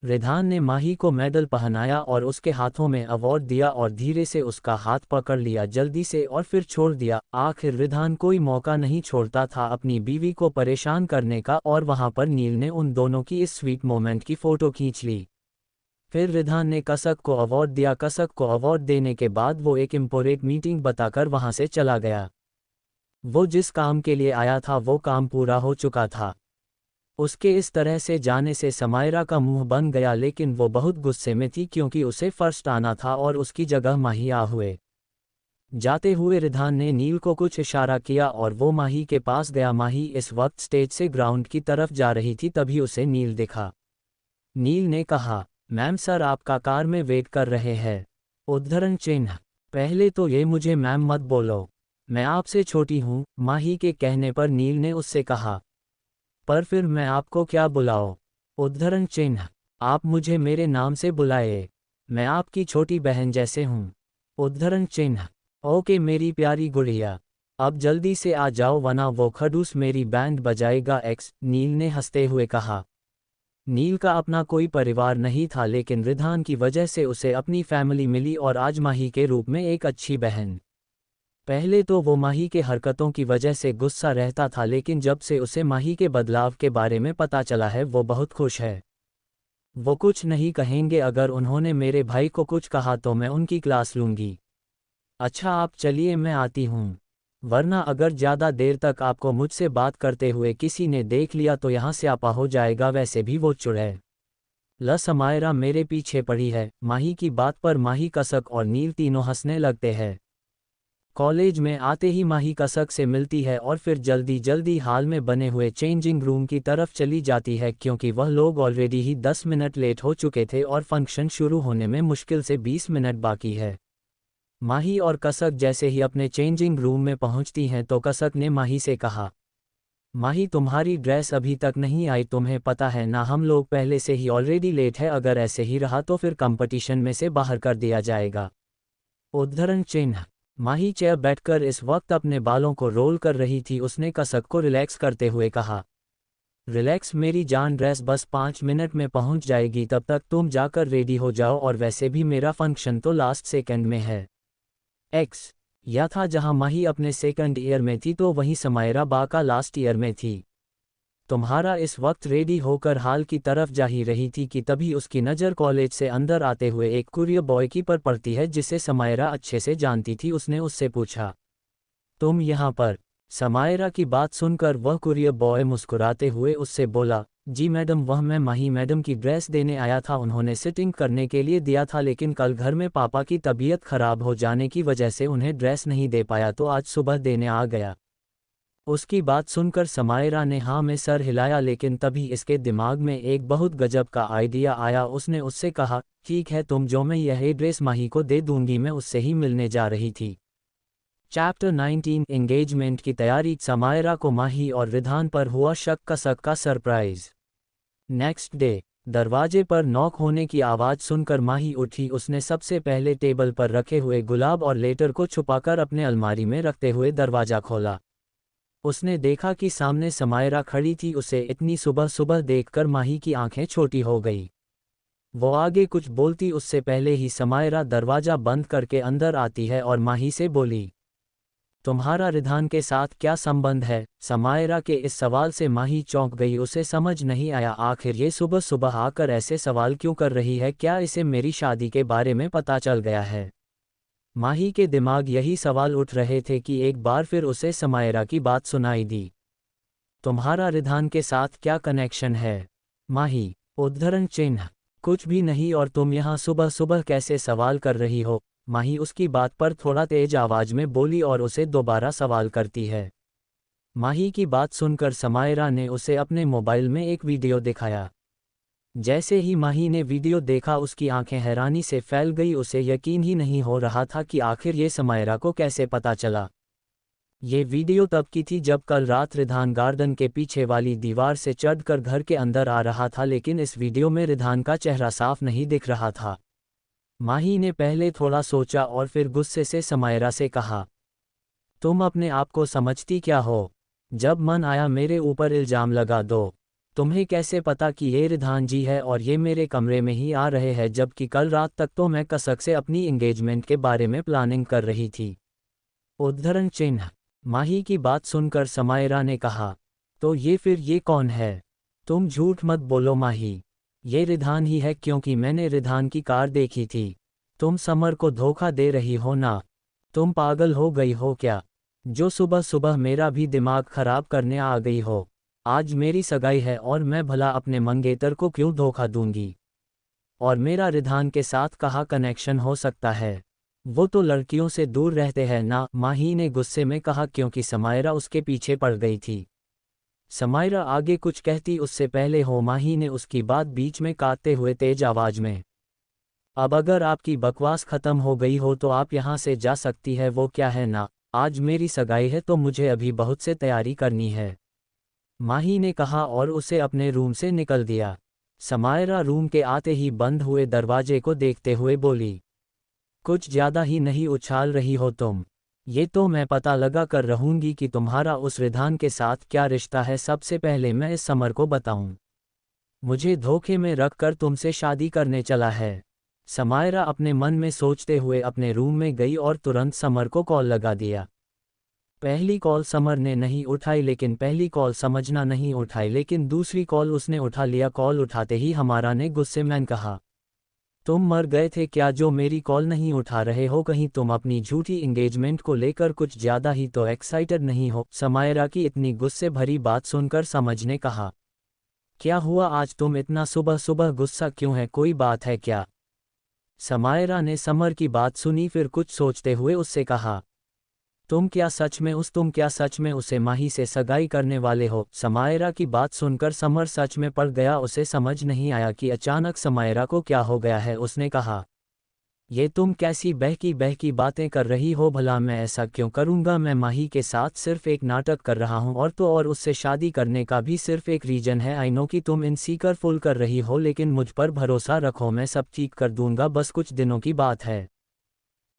Speaker 1: रिधान ने माही को मेडल पहनाया और उसके हाथों में अवार्ड दिया और धीरे से उसका हाथ पकड़ लिया जल्दी से और फिर छोड़ दिया। आखिर रिधान कोई मौका नहीं छोड़ता था अपनी बीवी को परेशान करने का और वहां पर नील ने उन दोनों की इस स्वीट मोमेंट की फ़ोटो खींच ली। फिर रिधान ने कसक को अवार्ड दिया। कसक को अवार्ड देने के बाद वो एक इम्पोर्टेंट मीटिंग बताकर वहां से चला गया। वो जिस काम के लिए आया था वो काम पूरा हो चुका था। उसके इस तरह से जाने से समायरा का मुंह बन गया, लेकिन वो बहुत गुस्से में थी क्योंकि उसे फर्स्ट आना था और उसकी जगह माही आ हुए। जाते हुए रिधान ने नील को कुछ इशारा किया और वो माही के पास गया। माही इस वक्त स्टेज से ग्राउंड की तरफ जा रही थी, तभी उसे नील दिखा। नील ने कहा, मैम सर आपका कार में वेट कर रहे हैं। उद्धरण चिन्ह। पहले तो ये मुझे मैम मत बोलो, मैं आपसे छोटी हूँ, माही के कहने पर नील ने उससे कहा। पर फिर मैं आपको क्या बुलाओ? उद्धरण चिन्ह। आप मुझे मेरे नाम से बुलाए, मैं आपकी छोटी बहन जैसे हूँ। उद्धरण चिन्ह। ओके मेरी प्यारी गुड़िया, अब जल्दी से आ जाओ वरना वो खड़ूस मेरी बैंड बजाएगा। नील ने हंसते हुए कहा। नील का अपना कोई परिवार नहीं था, लेकिन रिधान की वजह से उसे अपनी फैमिली मिली और आज माही के रूप में एक अच्छी बहन। पहले तो वो माही के हरकतों की वजह से गुस्सा रहता था, लेकिन जब से उसे माही के बदलाव के बारे में पता चला है वो बहुत खुश है। वो कुछ नहीं कहेंगे, अगर उन्होंने मेरे भाई को कुछ कहा तो मैं उनकी क्लास लूंगी। अच्छा आप चलिए मैं आती हूँ, वरना अगर ज़्यादा देर तक आपको मुझसे बात करते हुए किसी ने देख लिया तो यहाँ स्यापा हो जाएगा। वैसे भी वो चुड़ैल समायरा मेरे पीछे पड़ी है। माही की बात पर माही कसक और नील तीनों हंसने लगते हैं। कॉलेज में आते ही माही कसक से मिलती है और फिर जल्दी जल्दी हाल में बने हुए चेंजिंग रूम की तरफ चली जाती है, क्योंकि वह लोग ऑलरेडी ही 10 मिनट लेट हो चुके थे और फंक्शन शुरू होने में मुश्किल से 20 मिनट बाकी है। माही और कसक जैसे ही अपने चेंजिंग रूम में पहुंचती हैं तो कसक ने माही से कहा, माही तुम्हारी ड्रेस अभी तक नहीं आई, तुम्हें पता है ना हम लोग पहले से ही ऑलरेडी लेट है, अगर ऐसे ही रहा तो फिर कंपटीशन में से बाहर कर दिया जाएगा। उद्धरण चिन्ह। माही चेयर बैठकर इस वक्त अपने बालों को रोल कर रही थी। उसने कसक को रिलैक्स करते हुए कहा, रिलैक्स मेरी जान, ड्रेस बस 5 मिनट में पहुंच जाएगी, तब तक तुम जाकर रेडी हो जाओ, और वैसे भी मेरा फंक्शन तो लास्ट सेकंड में है। यह था जहां माही अपने सेकंड ईयर में थी तो वहीं समायरा बा का लास्ट ईयर में थी। तुम्हारा इस वक्त रेडी होकर हाल की तरफ जा ही रही थी कि तभी उसकी नज़र कॉलेज से अंदर आते हुए एक कुरियर बॉय की पर पड़ती है जिसे समायरा अच्छे से जानती थी। उसने उससे पूछा, तुम यहाँ पर? समायरा की बात सुनकर वह कुरियर बॉय मुस्कुराते हुए उससे बोला, जी मैडम, वह मैं माही मैडम की ड्रेस देने आया था, उन्होंने सिटिंग करने के लिए दिया था, लेकिन कल घर में पापा की तबीयत खराब हो जाने की वजह से उन्हें ड्रेस नहीं दे पाया तो आज सुबह देने आ गया। उसकी बात सुनकर समायरा ने हाँ में सर हिलाया, लेकिन तभी इसके दिमाग में एक बहुत गजब का आइडिया आया। उसने उससे कहा, ठीक है तुम जो, मैं यह ड्रेस माही को दे दूंगी, मैं उससे ही मिलने जा रही थी। चैप्टर 19 एंगेजमेंट की तैयारी। समायरा को माही और रिधान पर हुआ शक कसक का सरप्राइज। नेक्स्ट डे दरवाजे पर नॉक होने की आवाज़ सुनकर माही उठी। उसने सबसे पहले टेबल पर रखे हुए गुलाब और लेटर को छुपाकर अपने अलमारी में रखते हुए दरवाज़ा खोला। उसने देखा कि सामने समायरा खड़ी थी। उसे इतनी सुबह सुबह देखकर माही की आंखें छोटी हो गई। वो आगे कुछ बोलती उससे पहले ही समायरा दरवाज़ा बंद करके अंदर आती है और माही से बोली, तुम्हारा रिधान के साथ क्या संबंध है? समायरा के इस सवाल से माही चौंक गई। उसे समझ नहीं आया आखिर ये सुबह सुबह आकर ऐसे सवाल क्यों कर रही है, क्या इसे मेरी शादी के बारे में पता चल गया है? माही के दिमाग यही सवाल उठ रहे थे कि एक बार फिर उसे समायरा की बात सुनाई दी, तुम्हारा रिधान के साथ क्या कनेक्शन है? माही। उद्धरण चिन्ह। कुछ भी नहीं, और तुम यहाँ सुबह सुबह कैसे सवाल कर रही हो? माही उसकी बात पर थोड़ा तेज आवाज में बोली और उसे दोबारा सवाल करती है। माही की बात सुनकर समायरा ने उसे अपने मोबाइल में एक वीडियो दिखाया। जैसे ही माही ने वीडियो देखा उसकी आंखें हैरानी से फैल गई। उसे यकीन ही नहीं हो रहा था कि आखिर ये समायरा को कैसे पता चला। ये वीडियो तब की थी जब कल रात रिधान गार्डन के पीछे वाली दीवार से चढ़कर घर के अंदर आ रहा था, लेकिन इस वीडियो में रिधान का चेहरा साफ नहीं दिख रहा था। माही ने पहले थोड़ा सोचा और फिर गुस्से से समायरा से कहा, तुम अपने आप को समझती क्या हो? जब मन आया मेरे ऊपर इल्ज़ाम लगा दो। तुम्हें कैसे पता कि ये रिधान जी है और ये मेरे कमरे में ही आ रहे हैं, जबकि कल रात तक तो मैं कसक से अपनी एंगेजमेंट के बारे में प्लानिंग कर रही थी। उद्धरण चिन्ह। माही की बात सुनकर समायरा ने कहा, तो ये फिर ये कौन है? तुम झूठ मत बोलो माही, ये रिधान ही है, क्योंकि मैंने रिधान की कार देखी थी। तुम समर को धोखा दे रही हो ना? तुम पागल हो गई हो क्या, जो सुबह सुबह मेरा भी दिमाग खराब करने आ गई हो? आज मेरी सगाई है और मैं भला अपने मंगेतर को क्यों धोखा दूंगी? और मेरा रिधान के साथ कहाँ कनेक्शन हो सकता है? वो तो लड़कियों से दूर रहते हैं ना? माही ने गुस्से में कहा, क्योंकि समायरा उसके पीछे पड़ गई थी। समायरा आगे कुछ कहती उससे पहले हो माही ने उसकी बात बीच में काटते हुए तेज आवाज में, अब अगर आपकी बकवास खत्म हो गई हो तो आप यहाँ से जा सकती है। वो क्या है ना, आज मेरी सगाई है तो मुझे अभी बहुत से तैयारी करनी है, माही ने कहा और उसे अपने रूम से निकल दिया। समायरा रूम के आते ही बंद हुए दरवाजे को देखते हुए बोली, कुछ ज्यादा ही नहीं उछाल रही हो तुम? ये तो मैं पता लगा कर रहूंगी कि तुम्हारा उस रिधान के साथ क्या रिश्ता है। सबसे पहले मैं इस समर को बताऊं, मुझे धोखे में रखकर तुमसे शादी करने चला है। समायरा अपने मन में सोचते हुए अपने रूम में गई और तुरंत समर को कॉल लगा दिया। पहली कॉल समर ने नहीं उठाई, लेकिन पहली कॉल समझना नहीं उठाई, लेकिन दूसरी कॉल उसने उठा लिया। कॉल उठाते ही हमारा ने गुस्से में कहा, तुम मर गए थे क्या जो मेरी कॉल नहीं उठा रहे हो? कहीं तुम अपनी झूठी एंगेजमेंट को लेकर कुछ ज्यादा ही तो एक्साइटेड नहीं हो? समायरा की इतनी गुस्से भरी बात सुनकर समझ ने कहा, क्या हुआ आज तुम इतना सुबह सुबह गुस्सा क्यों है, कोई बात है क्या? समायरा ने समर की बात सुनी, फिर कुछ सोचते हुए उससे कहा, तुम क्या सच में उसे माही से सगाई करने वाले हो? समायरा की बात सुनकर समर सच में पड़ गया। उसे समझ नहीं आया कि अचानक समायरा को क्या हो गया है। उसने कहा, ये तुम कैसी बहकी बहकी बातें कर रही हो? भला मैं ऐसा क्यों करूंगा? मैं माही के साथ सिर्फ एक नाटक कर रहा हूं और उससे शादी करने का भी सिर्फ एक रीजन है। आई नो कि तुम इनसिक्योर फुल कर रही हो, लेकिन मुझ पर भरोसा रखो, मैं सब ठीक कर दूंगा, बस कुछ दिनों की बात है।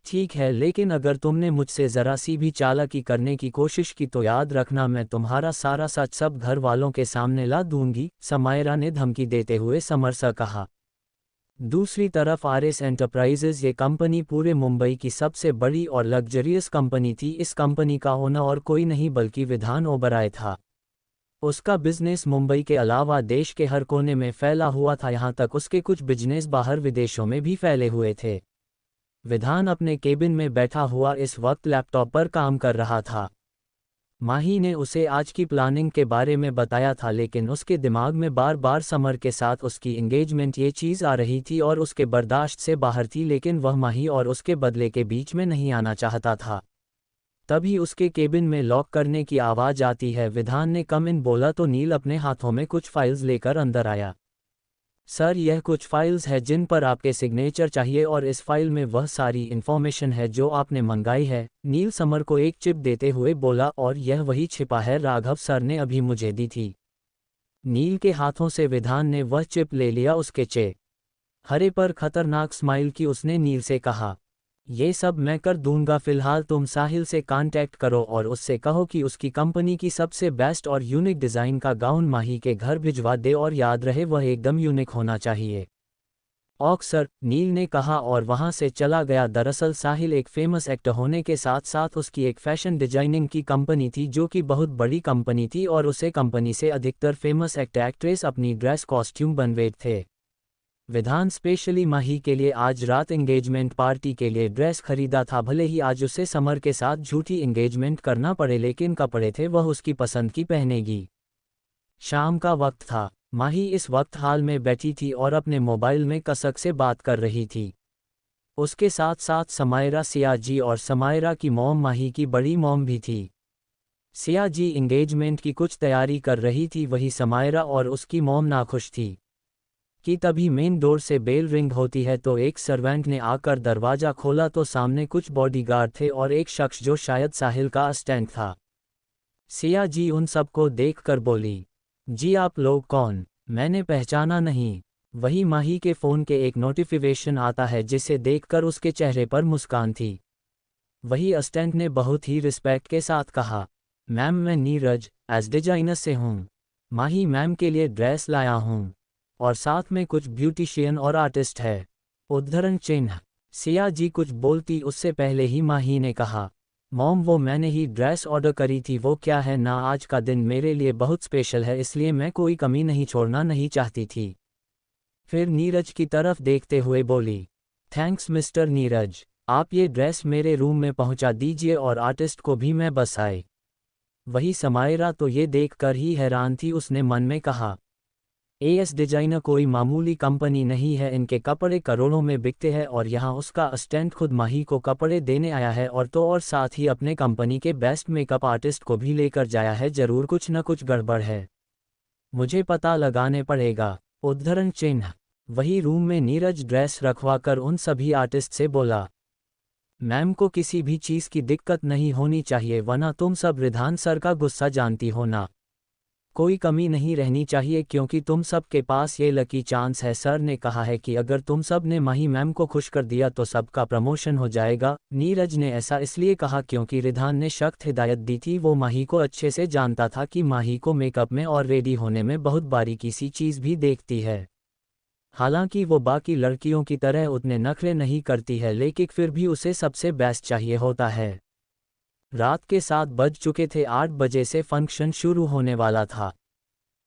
Speaker 1: ठीक है, लेकिन अगर तुमने मुझसे ज़रा सी भी चालाकी करने की कोशिश की तो याद रखना मैं तुम्हारा सारा सच सब घर वालों के सामने ला दूंगी, समायरा ने धमकी देते हुए समर से कहा। दूसरी तरफ आरएस एंटरप्राइजेज, ये कंपनी पूरे मुंबई की सबसे बड़ी और लग्जरियस कंपनी थी। इस कंपनी का ओनर और कोई नहीं बल्कि विधान ओबराय था। उसका बिजनेस मुंबई के अलावा देश के हर कोने में फैला हुआ था, यहाँ तक उसके कुछ बिजनेस बाहर विदेशों में भी फैले हुए थे। विधान अपने केबिन में बैठा हुआ इस वक्त लैपटॉप पर काम कर रहा था। माही ने उसे आज की प्लानिंग के बारे में बताया था, लेकिन उसके दिमाग में बार बार समर के साथ उसकी एंगेजमेंट ये चीज़ आ रही थी और उसके बर्दाश्त से बाहर थी, लेकिन वह माही और उसके बदले के बीच में नहीं आना चाहता था। तभी उसके केबिन में लॉक करने की आवाज़ आती है। विधान ने कम इन बोला तो नील अपने हाथों में कुछ फाइल्स लेकर अंदर आया। सर, यह कुछ फाइल्स है जिन पर आपके सिग्नेचर चाहिए और इस फाइल में वह सारी इन्फॉर्मेशन है जो आपने मंगाई है, नील समर को एक चिप देते हुए बोला, और यह वही छिपा है राघव सर ने अभी मुझे दी थी। नील के हाथों से विधान ने वह चिप ले लिया। उसके चेहरे पर खतरनाक स्माइल की उसने नील से कहा, ये सब मैं कर दूंगा, फिलहाल तुम साहिल से कांटेक्ट करो और उससे कहो कि उसकी कंपनी की सबसे बेस्ट और यूनिक डिज़ाइन का गाउन माही के घर भिजवा दे, और याद रहे वह एकदम यूनिक होना चाहिए। ओक सर, नील ने कहा और वहां से चला गया। दरअसल साहिल एक फेमस एक्टर होने के साथ साथ उसकी एक फैशन डिजाइनिंग की कंपनी थी जो कि बहुत बड़ी कंपनी थी, और उसे कंपनी से अधिकतर फेमस एक्टर एक्ट्रेस अपनी ड्रेस कॉस्ट्यूम बनवे थे। विधान स्पेशली माही के लिए आज रात एंगेजमेंट पार्टी के लिए ड्रेस खरीदा था। भले ही आज उसे समर के साथ झूठी एंगेजमेंट करना पड़े, लेकिन कपड़े थे वह उसकी पसंद की पहनेगी। शाम का वक्त था। माही इस वक्त हाल में बैठी थी और अपने मोबाइल में कसक से बात कर रही थी। उसके साथ साथ समायरा, सिया जी और समायरा की मॉम माही की बड़ी मॉम भी थी। सिया जी एंगेजमेंट की कुछ तैयारी कर रही थी, वही समायरा और उसकी मॉम नाखुश थी कि तभी मेन डोर से बेल रिंग होती है तो एक सर्वेंट ने आकर दरवाजा खोला तो सामने कुछ बॉडीगार्ड थे और एक शख्स जो शायद साहिल का असिस्टेंट था। सिया जी उन सबको देखकर बोली, जी आप लोग कौन? मैंने पहचाना नहीं। वही माही के फ़ोन के एक नोटिफिकेशन आता है जिसे देखकर उसके चेहरे पर मुस्कान थी। वही असिस्टेंट ने बहुत ही रिस्पेक्ट के साथ कहा, मैम मैं नीरज एज डिजाइनर से हूँ। माही मैम के लिए ड्रेस लाया हूँ और साथ में कुछ ब्यूटिशियन और आर्टिस्ट है। उद्धरण चिन्ह। सिया जी कुछ बोलती उससे पहले ही माही ने कहा, मॉम वो मैंने ही ड्रेस ऑर्डर करी थी। वो क्या है ना, आज का दिन मेरे लिए बहुत स्पेशल है, इसलिए मैं कोई कमी नहीं छोड़ना नहीं चाहती थी। फिर नीरज की तरफ देखते हुए बोली, थैंक्स मिस्टर नीरज, आप ये ड्रेस मेरे रूम में पहुंचा दीजिए और आर्टिस्ट को भी मैं बस आए। वही समायरा तो ये देखकर ही हैरान थी। उसने मन में कहा, एएस डिजाइनर कोई मामूली कंपनी नहीं है, इनके कपड़े करोड़ों में बिकते हैं और यहाँ उसका असिस्टेंट खुद माही को कपड़े देने आया है और साथ ही अपने कंपनी के बेस्ट मेकअप आर्टिस्ट को भी लेकर जाया है। जरूर कुछ न कुछ गड़बड़ है, मुझे पता लगाने पड़ेगा। उद्धरण चिन्ह। वही रूम में नीरज ड्रेस रखवाकर उन सभी आर्टिस्ट से बोला, मैम को किसी भी चीज़ की दिक्कत नहीं होनी चाहिए, वरना तुम सब रिधान सर का गुस्सा जानती हो ना। कोई कमी नहीं रहनी चाहिए क्योंकि तुम सब के पास ये लकी चांस है। सर ने कहा है कि अगर तुम सब ने माही मैम को खुश कर दिया तो सबका प्रमोशन हो जाएगा। नीरज ने ऐसा इसलिए कहा क्योंकि रिधान ने सख्त हिदायत दी थी। वो माही को अच्छे से जानता था कि माही को मेकअप में और रेडी होने में बहुत बारीकी सी चीज़ भी देखती है। हालांकि वो बाकी लड़कियों की तरह उतने नखरे नहीं करती है, लेकिन फिर भी उसे सबसे बेस्ट चाहिए होता है। रात के 7 बज चुके थे। 8 बजे से फंक्शन शुरू होने वाला था।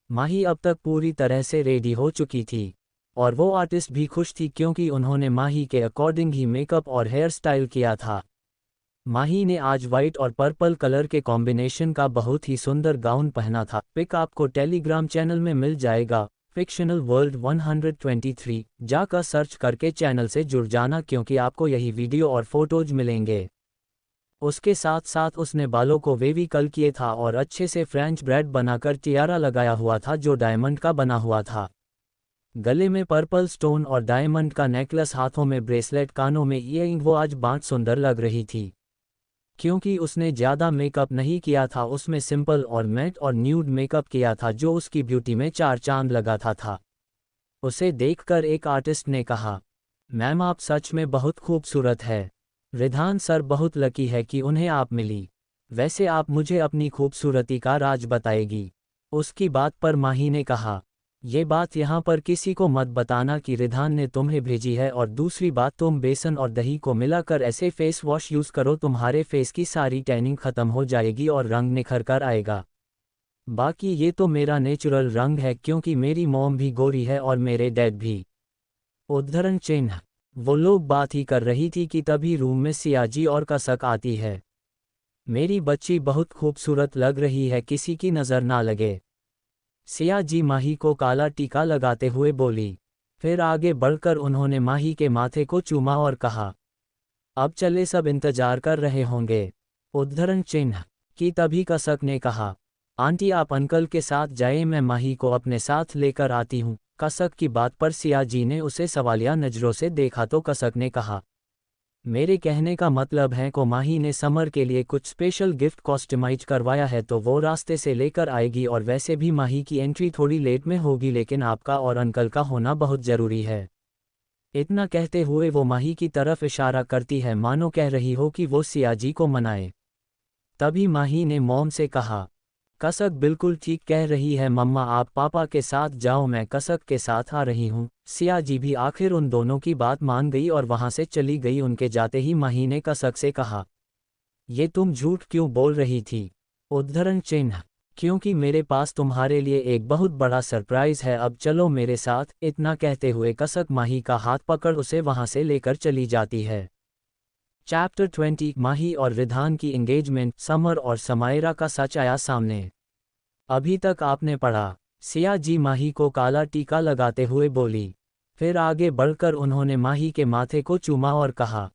Speaker 1: माही अब तक पूरी तरह से रेडी हो चुकी थी और वो आर्टिस्ट भी खुश थी क्योंकि उन्होंने माही के अकॉर्डिंग ही मेकअप और हेयर स्टाइल किया था। माही ने आज वाइट और पर्पल कलर के कॉम्बिनेशन का बहुत ही सुंदर गाउन पहना था। पिक आपको टेलीग्राम चैनल में मिल जाएगा, फिक्शनल वर्ल्ड 123। जाकर सर्च करके चैनल से जुड़ जाना क्योंकि आपको यही वीडियो और फोटोज मिलेंगे। उसके साथ साथ उसने बालों को वेवी कर्ल किए था और अच्छे से फ्रेंच ब्रेड बनाकर टियारा लगाया हुआ था जो डायमंड का बना हुआ था। गले में पर्पल स्टोन और डायमंड का नेकलेस, हाथों में ब्रेसलेट, कानों में ईयरिंग। वो आज बहुत सुंदर लग रही थी क्योंकि उसने ज़्यादा मेकअप नहीं किया था। उसमें सिंपल और मैट और न्यूड मेकअप किया था जो उसकी ब्यूटी में 4 चांद लगाता था। उसे देखकर एक आर्टिस्ट ने कहा, मैम आप सच में बहुत खूबसूरत है। रिधान सर बहुत लकी है कि उन्हें आप मिली। वैसे आप मुझे अपनी खूबसूरती का राज बताएगी। उसकी बात पर माही ने कहा, ये बात यहाँ पर किसी को मत बताना कि रिधान ने तुम्हें भेजी है। और दूसरी बात, तुम बेसन और दही को मिलाकर ऐसे फेस वॉश यूज़ करो, तुम्हारे फेस की सारी टैनिंग ख़त्म हो जाएगी और रंग निखर कर आएगा। बाकी ये तो मेरा नेचुरल रंग है क्योंकि मेरी मॉम भी गोरी है और मेरे डैड भी। उद्धरण चिन्ह। वो लोग बात ही कर रही थी कि तभी रूम में सियाजी और कसक आती है। मेरी बच्ची बहुत खूबसूरत लग रही है, किसी की नज़र ना लगे। सियाजी माही को काला टीका लगाते हुए बोली। फिर आगे बढ़कर उन्होंने माही के माथे को चूमा और कहा, अब चले, सब इंतजार कर रहे होंगे। उद्धरण चिन्ह। कि तभी कसक ने कहा, आंटी आप अंकल के साथ जाए, मैं माही को अपने साथ लेकर आती हूँ। कसक की बात पर सियाजी ने उसे सवालिया नज़रों से देखा तो कसक ने कहा, मेरे कहने का मतलब है को माही ने समर के लिए कुछ स्पेशल गिफ्ट कस्टमाइज करवाया है तो वो रास्ते से लेकर आएगी। और वैसे भी माही की एंट्री थोड़ी लेट में होगी, लेकिन आपका और अंकल का होना बहुत ज़रूरी है। इतना कहते हुए वो माही की तरफ इशारा करती है, मानो कह रही हो कि वो सियाजी को मनाए। तभी माही ने मॉम से कहा, कसक बिल्कुल ठीक कह रही है मम्मा, आप पापा के साथ जाओ, मैं कसक के साथ आ रही हूँ। सियाजी भी आखिर उन दोनों की बात मान गई और वहाँ से चली गई। उनके जाते ही माही ने कसक से कहा, ये तुम झूठ क्यों बोल रही थी? उद्धरण चिन्ह। क्योंकि मेरे पास तुम्हारे लिए एक बहुत बड़ा सरप्राइज़ है, अब चलो मेरे साथ। इतना कहते हुए कसक माही का हाथ पकड़ उसे वहाँ से लेकर चली जाती है। चैप्टर 20। माही और रिधान की एंगेजमेंट। समर और समायरा का सच आया सामने। अभी तक आपने पढ़ा। सियाजी माही को काला टीका लगाते हुए बोली। फिर आगे बढ़कर उन्होंने माही के माथे को चूमा और कहा,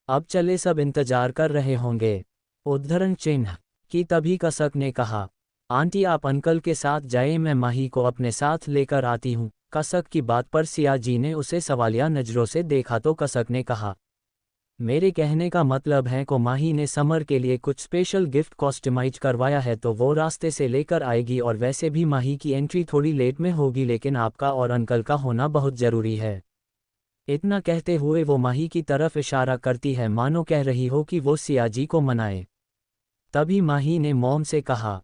Speaker 1: अब चले, सब इंतजार कर रहे होंगे। उद्धरण चिन्ह। कि तभी कसक ने कहा, आंटी आप अंकल के साथ जाए, मैं माही को अपने साथ लेकर आती हूँ। कसक की बात पर सियाजी ने उसे सवालिया नज़रों से देखा तो कसक ने कहा, मेरे कहने का मतलब है को माही ने समर के लिए कुछ स्पेशल गिफ्ट कस्टमाइज करवाया है तो वो रास्ते से लेकर आएगी। और वैसे भी माही की एंट्री थोड़ी लेट में होगी, लेकिन आपका और अंकल का होना बहुत ज़रूरी है। इतना कहते हुए वो माही की तरफ इशारा करती है, मानो कह रही हो कि वो सियाजी को मनाए। तभी माही ने मॉम से कहा,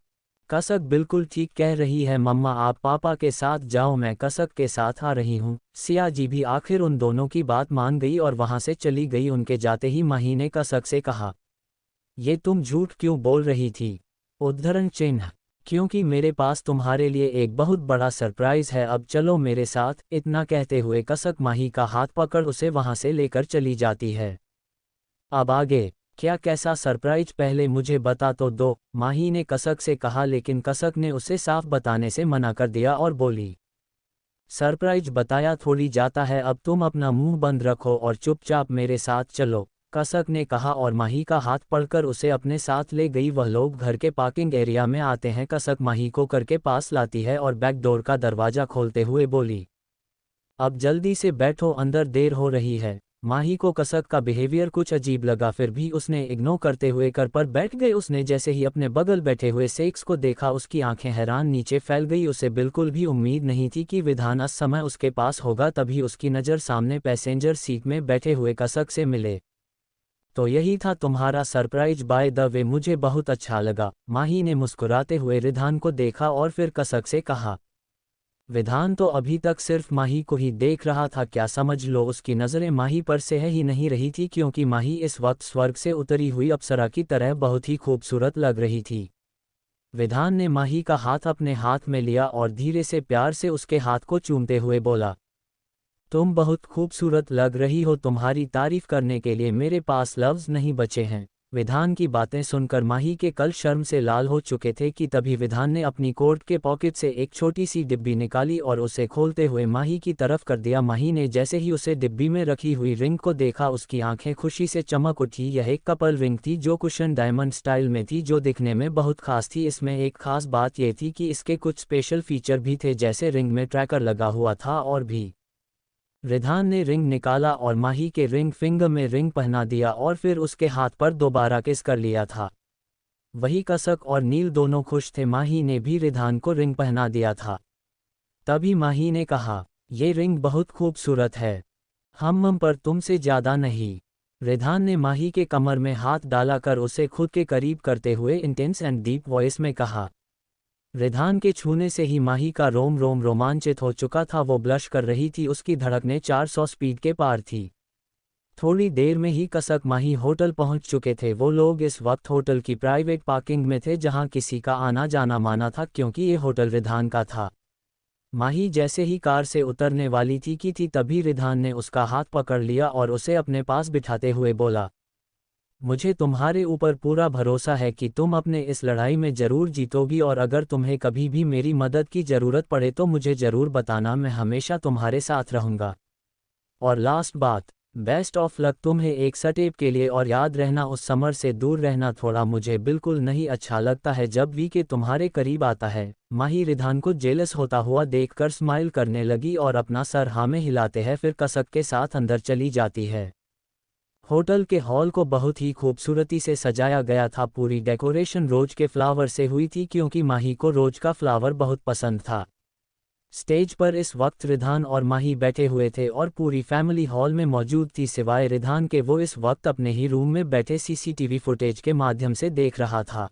Speaker 1: कसक बिल्कुल ठीक कह रही है मम्मा, आप पापा के साथ जाओ, मैं कसक के साथ आ रही हूँ। सियाजी भी आखिर उन दोनों की बात मान गई और वहाँ से चली गई। उनके जाते ही माही ने कसक से कहा, ये तुम झूठ क्यों बोल रही थी? उद्धरण चिन्ह। क्योंकि मेरे पास तुम्हारे लिए एक बहुत बड़ा सरप्राइज़ है, अब चलो मेरे साथ। इतना कहते हुए कसक माही का हाथ पकड़ उसे वहाँ से लेकर चली जाती है। अब आगे क्या, कैसा सरप्राइज, पहले मुझे बता तो दो, माही ने कसक से कहा। लेकिन कसक ने उसे साफ बताने से मना कर दिया और बोली, सरप्राइज बताया थोड़ी जाता है, अब तुम अपना मुंह बंद रखो और चुपचाप मेरे साथ चलो, कसक ने कहा और माही का हाथ पकड़कर उसे अपने साथ ले गई। वह लोग घर के पार्किंग एरिया में आते हैं। कसक माही को घर के पास लाती है और बैक डोर का दरवाजा खोलते हुए बोली, अब जल्दी से बैठो, अंदर देर हो रही है। माही को कसक का बिहेवियर कुछ अजीब लगा, फिर भी उसने इग्नोर करते हुए कर पर बैठ गए। उसने जैसे ही अपने बगल बैठे हुए सेक्स को देखा, उसकी आंखें हैरान नीचे फैल गई। उसे बिल्कुल भी उम्मीद नहीं थी कि विधान इस समय उसके पास होगा। तभी उसकी नज़र सामने पैसेंजर सीट में बैठे हुए कसक से मिले। तो यही था तुम्हारा सरप्राइज, बाय द वे मुझे बहुत अच्छा लगा। माही ने मुस्कुराते हुए रिधान को देखा और फिर कसक से कहा। विधान तो अभी तक सिर्फ माही को ही देख रहा था, क्या समझ लो उसकी नज़रें माही पर से ही नहीं रही थी, क्योंकि माही इस वक्त स्वर्ग से उतरी हुई अप्सरा की तरह बहुत ही खूबसूरत लग रही थी। विधान ने माही का हाथ अपने हाथ में लिया और धीरे से प्यार से उसके हाथ को चूमते हुए बोला, तुम बहुत खूबसूरत लग रही हो, तुम्हारी तारीफ करने के लिए मेरे पास लफ्ज़ नहीं बचे हैं। विधान की बातें सुनकर माही के कल शर्म से लाल हो चुके थे कि तभी विधान ने अपनी कोट के पॉकेट से एक छोटी सी डिब्बी निकाली और उसे खोलते हुए माही की तरफ कर दिया। माही ने जैसे ही उसे डिब्बी में रखी हुई रिंग को देखा, उसकी आंखें खुशी से चमक उठी। यह एक कपल रिंग थी जो कुशन डायमंड स्टाइल में थी, जो दिखने में बहुत खास थी। इसमें एक खास बात यह थी कि इसके कुछ स्पेशल फीचर भी थे, जैसे रिंग में ट्रैकर लगा हुआ था और भी। रिधान ने रिंग निकाला और माही के रिंग फिंगर में रिंग पहना दिया और फिर उसके हाथ पर दोबारा किस कर लिया था। वही कसक और नील दोनों खुश थे। माही ने भी रिधान को रिंग पहना दिया था। तभी माही ने कहा, ये रिंग बहुत खूबसूरत है, हम पर तुमसे ज़्यादा नहीं। रिधान ने माही के कमर में हाथ डालाकर उसे खुद के करीब करते हुए इंटेंस एंड डीप वॉइस में कहा। रिधान के छूने से ही माही का रोम रोम रोमांचित हो चुका था। वो ब्लश कर रही थी, उसकी धड़कनें 400 स्पीड के पार थी। थोड़ी देर में ही कसक माही होटल पहुंच चुके थे। वो लोग इस वक्त होटल की प्राइवेट पार्किंग में थे, जहां किसी का आना जाना माना था, क्योंकि ये होटल रिधान का था। माही जैसे ही कार से उतरने वाली थी तभी रिधान ने उसका हाथ पकड़ लिया और उसे अपने पास बिठाते हुए बोला, मुझे तुम्हारे ऊपर पूरा भरोसा है कि तुम अपने इस लड़ाई में ज़रूर जीतोगी, और अगर तुम्हें कभी भी मेरी मदद की ज़रूरत पड़े तो मुझे ज़रूर बताना, मैं हमेशा तुम्हारे साथ रहूँगा। और लास्ट बात, बेस्ट ऑफ लक तुम्हें एक स्टेप के लिए, और याद रहना उस समर से दूर रहना थोड़ा, मुझे बिल्कुल नहीं अच्छा लगता है जब वीके तुम्हारे करीब आता है। माही रिधान को जेलस होता हुआ देखकर स्माइल करने लगी और अपना सर हाँ में हिलाते हैं, फिर कसक के साथ अंदर चली जाती है। होटल के हॉल को बहुत ही खूबसूरती से सजाया गया था। पूरी डेकोरेशन रोज के फ्लावर से हुई थी, क्योंकि माही को रोज का फ्लावर बहुत पसंद था। स्टेज पर इस वक्त रिधान और माही बैठे हुए थे और पूरी फैमिली हॉल में मौजूद थी, सिवाय रिधान के। वो इस वक्त अपने ही रूम में बैठे सीसीटीवी फुटेज के माध्यम से देख रहा था।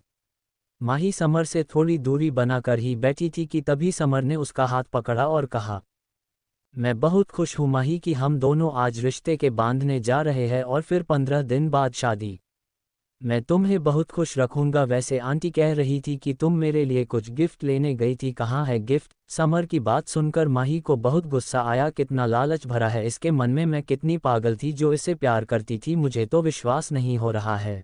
Speaker 1: माही समर से थोड़ी दूरी बनाकर ही बैठी थी कि तभी समर ने उसका हाथ पकड़ा और कहा, मैं बहुत खुश हूँ माही कि हम दोनों आज रिश्ते के बांधने जा रहे हैं और फिर 15 दिन बाद शादी। मैं तुम्हें बहुत खुश रखूंगा। वैसे आंटी कह रही थी कि तुम मेरे लिए कुछ गिफ्ट लेने गई थी, कहाँ है गिफ्ट? समर की बात सुनकर माही को बहुत गुस्सा आया। कितना लालच भरा है इसके मन में, मैं कितनी पागल थी जो इससे प्यार करती थी, मुझे तो विश्वास नहीं हो रहा है।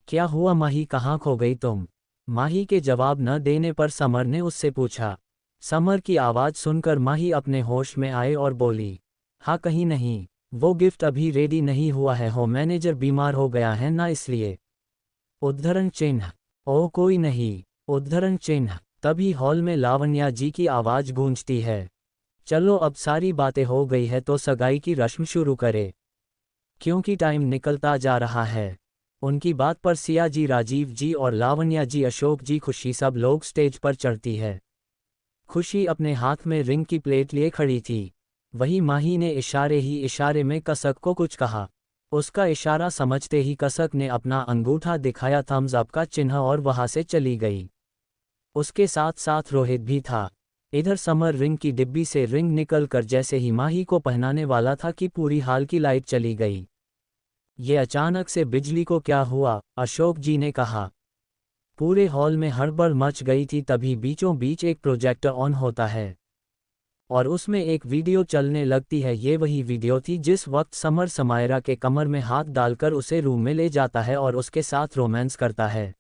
Speaker 1: क्या हुआ माही, कहाँ खो गई तुम? माही के जवाब न देने पर समर ने उससे पूछा। समर की आवाज़ सुनकर माही अपने होश में आए और बोली, हाँ कहीं नहीं, वो गिफ्ट अभी रेडी नहीं हुआ है, हो मैनेजर बीमार हो गया है ना, इसलिए। उद्धरण चिन्ह। ओ कोई नहीं। उद्धरण चिन्ह। तभी हॉल में लावण्या जी की आवाज़ गूंजती है, चलो अब सारी बातें हो गई है तो सगाई की रस्म शुरू करे, क्योंकि टाइम निकलता जा रहा है। उनकी बात पर सिया जी, राजीव जी और लावण्या जी, अशोक जी, खुशी, सब लोग स्टेज पर चढ़ती है। खुशी अपने हाथ में रिंग की प्लेट लिए खड़ी थी। वही माही ने इशारे ही इशारे में कसक को कुछ कहा। उसका इशारा समझते ही कसक ने अपना अंगूठा दिखाया, थम्स अप का चिन्ह, और वहां से चली गई। उसके साथ साथ रोहित भी था। इधर समर रिंग की डिब्बी से रिंग निकलकर जैसे ही माही को पहनाने वाला था कि पूरी हाल की लाइट चली गई। ये अचानक से बिजली को क्या हुआ? अशोक जी ने कहा। पूरे हॉल में हड़बड़ मच गई थी। तभी बीचों बीच एक प्रोजेक्टर ऑन होता है और उसमें एक वीडियो चलने लगती है। ये वही वीडियो थी जिस वक्त समर समायरा के कमर में हाथ डालकर उसे रूम में ले जाता है और उसके साथ रोमांस करता है।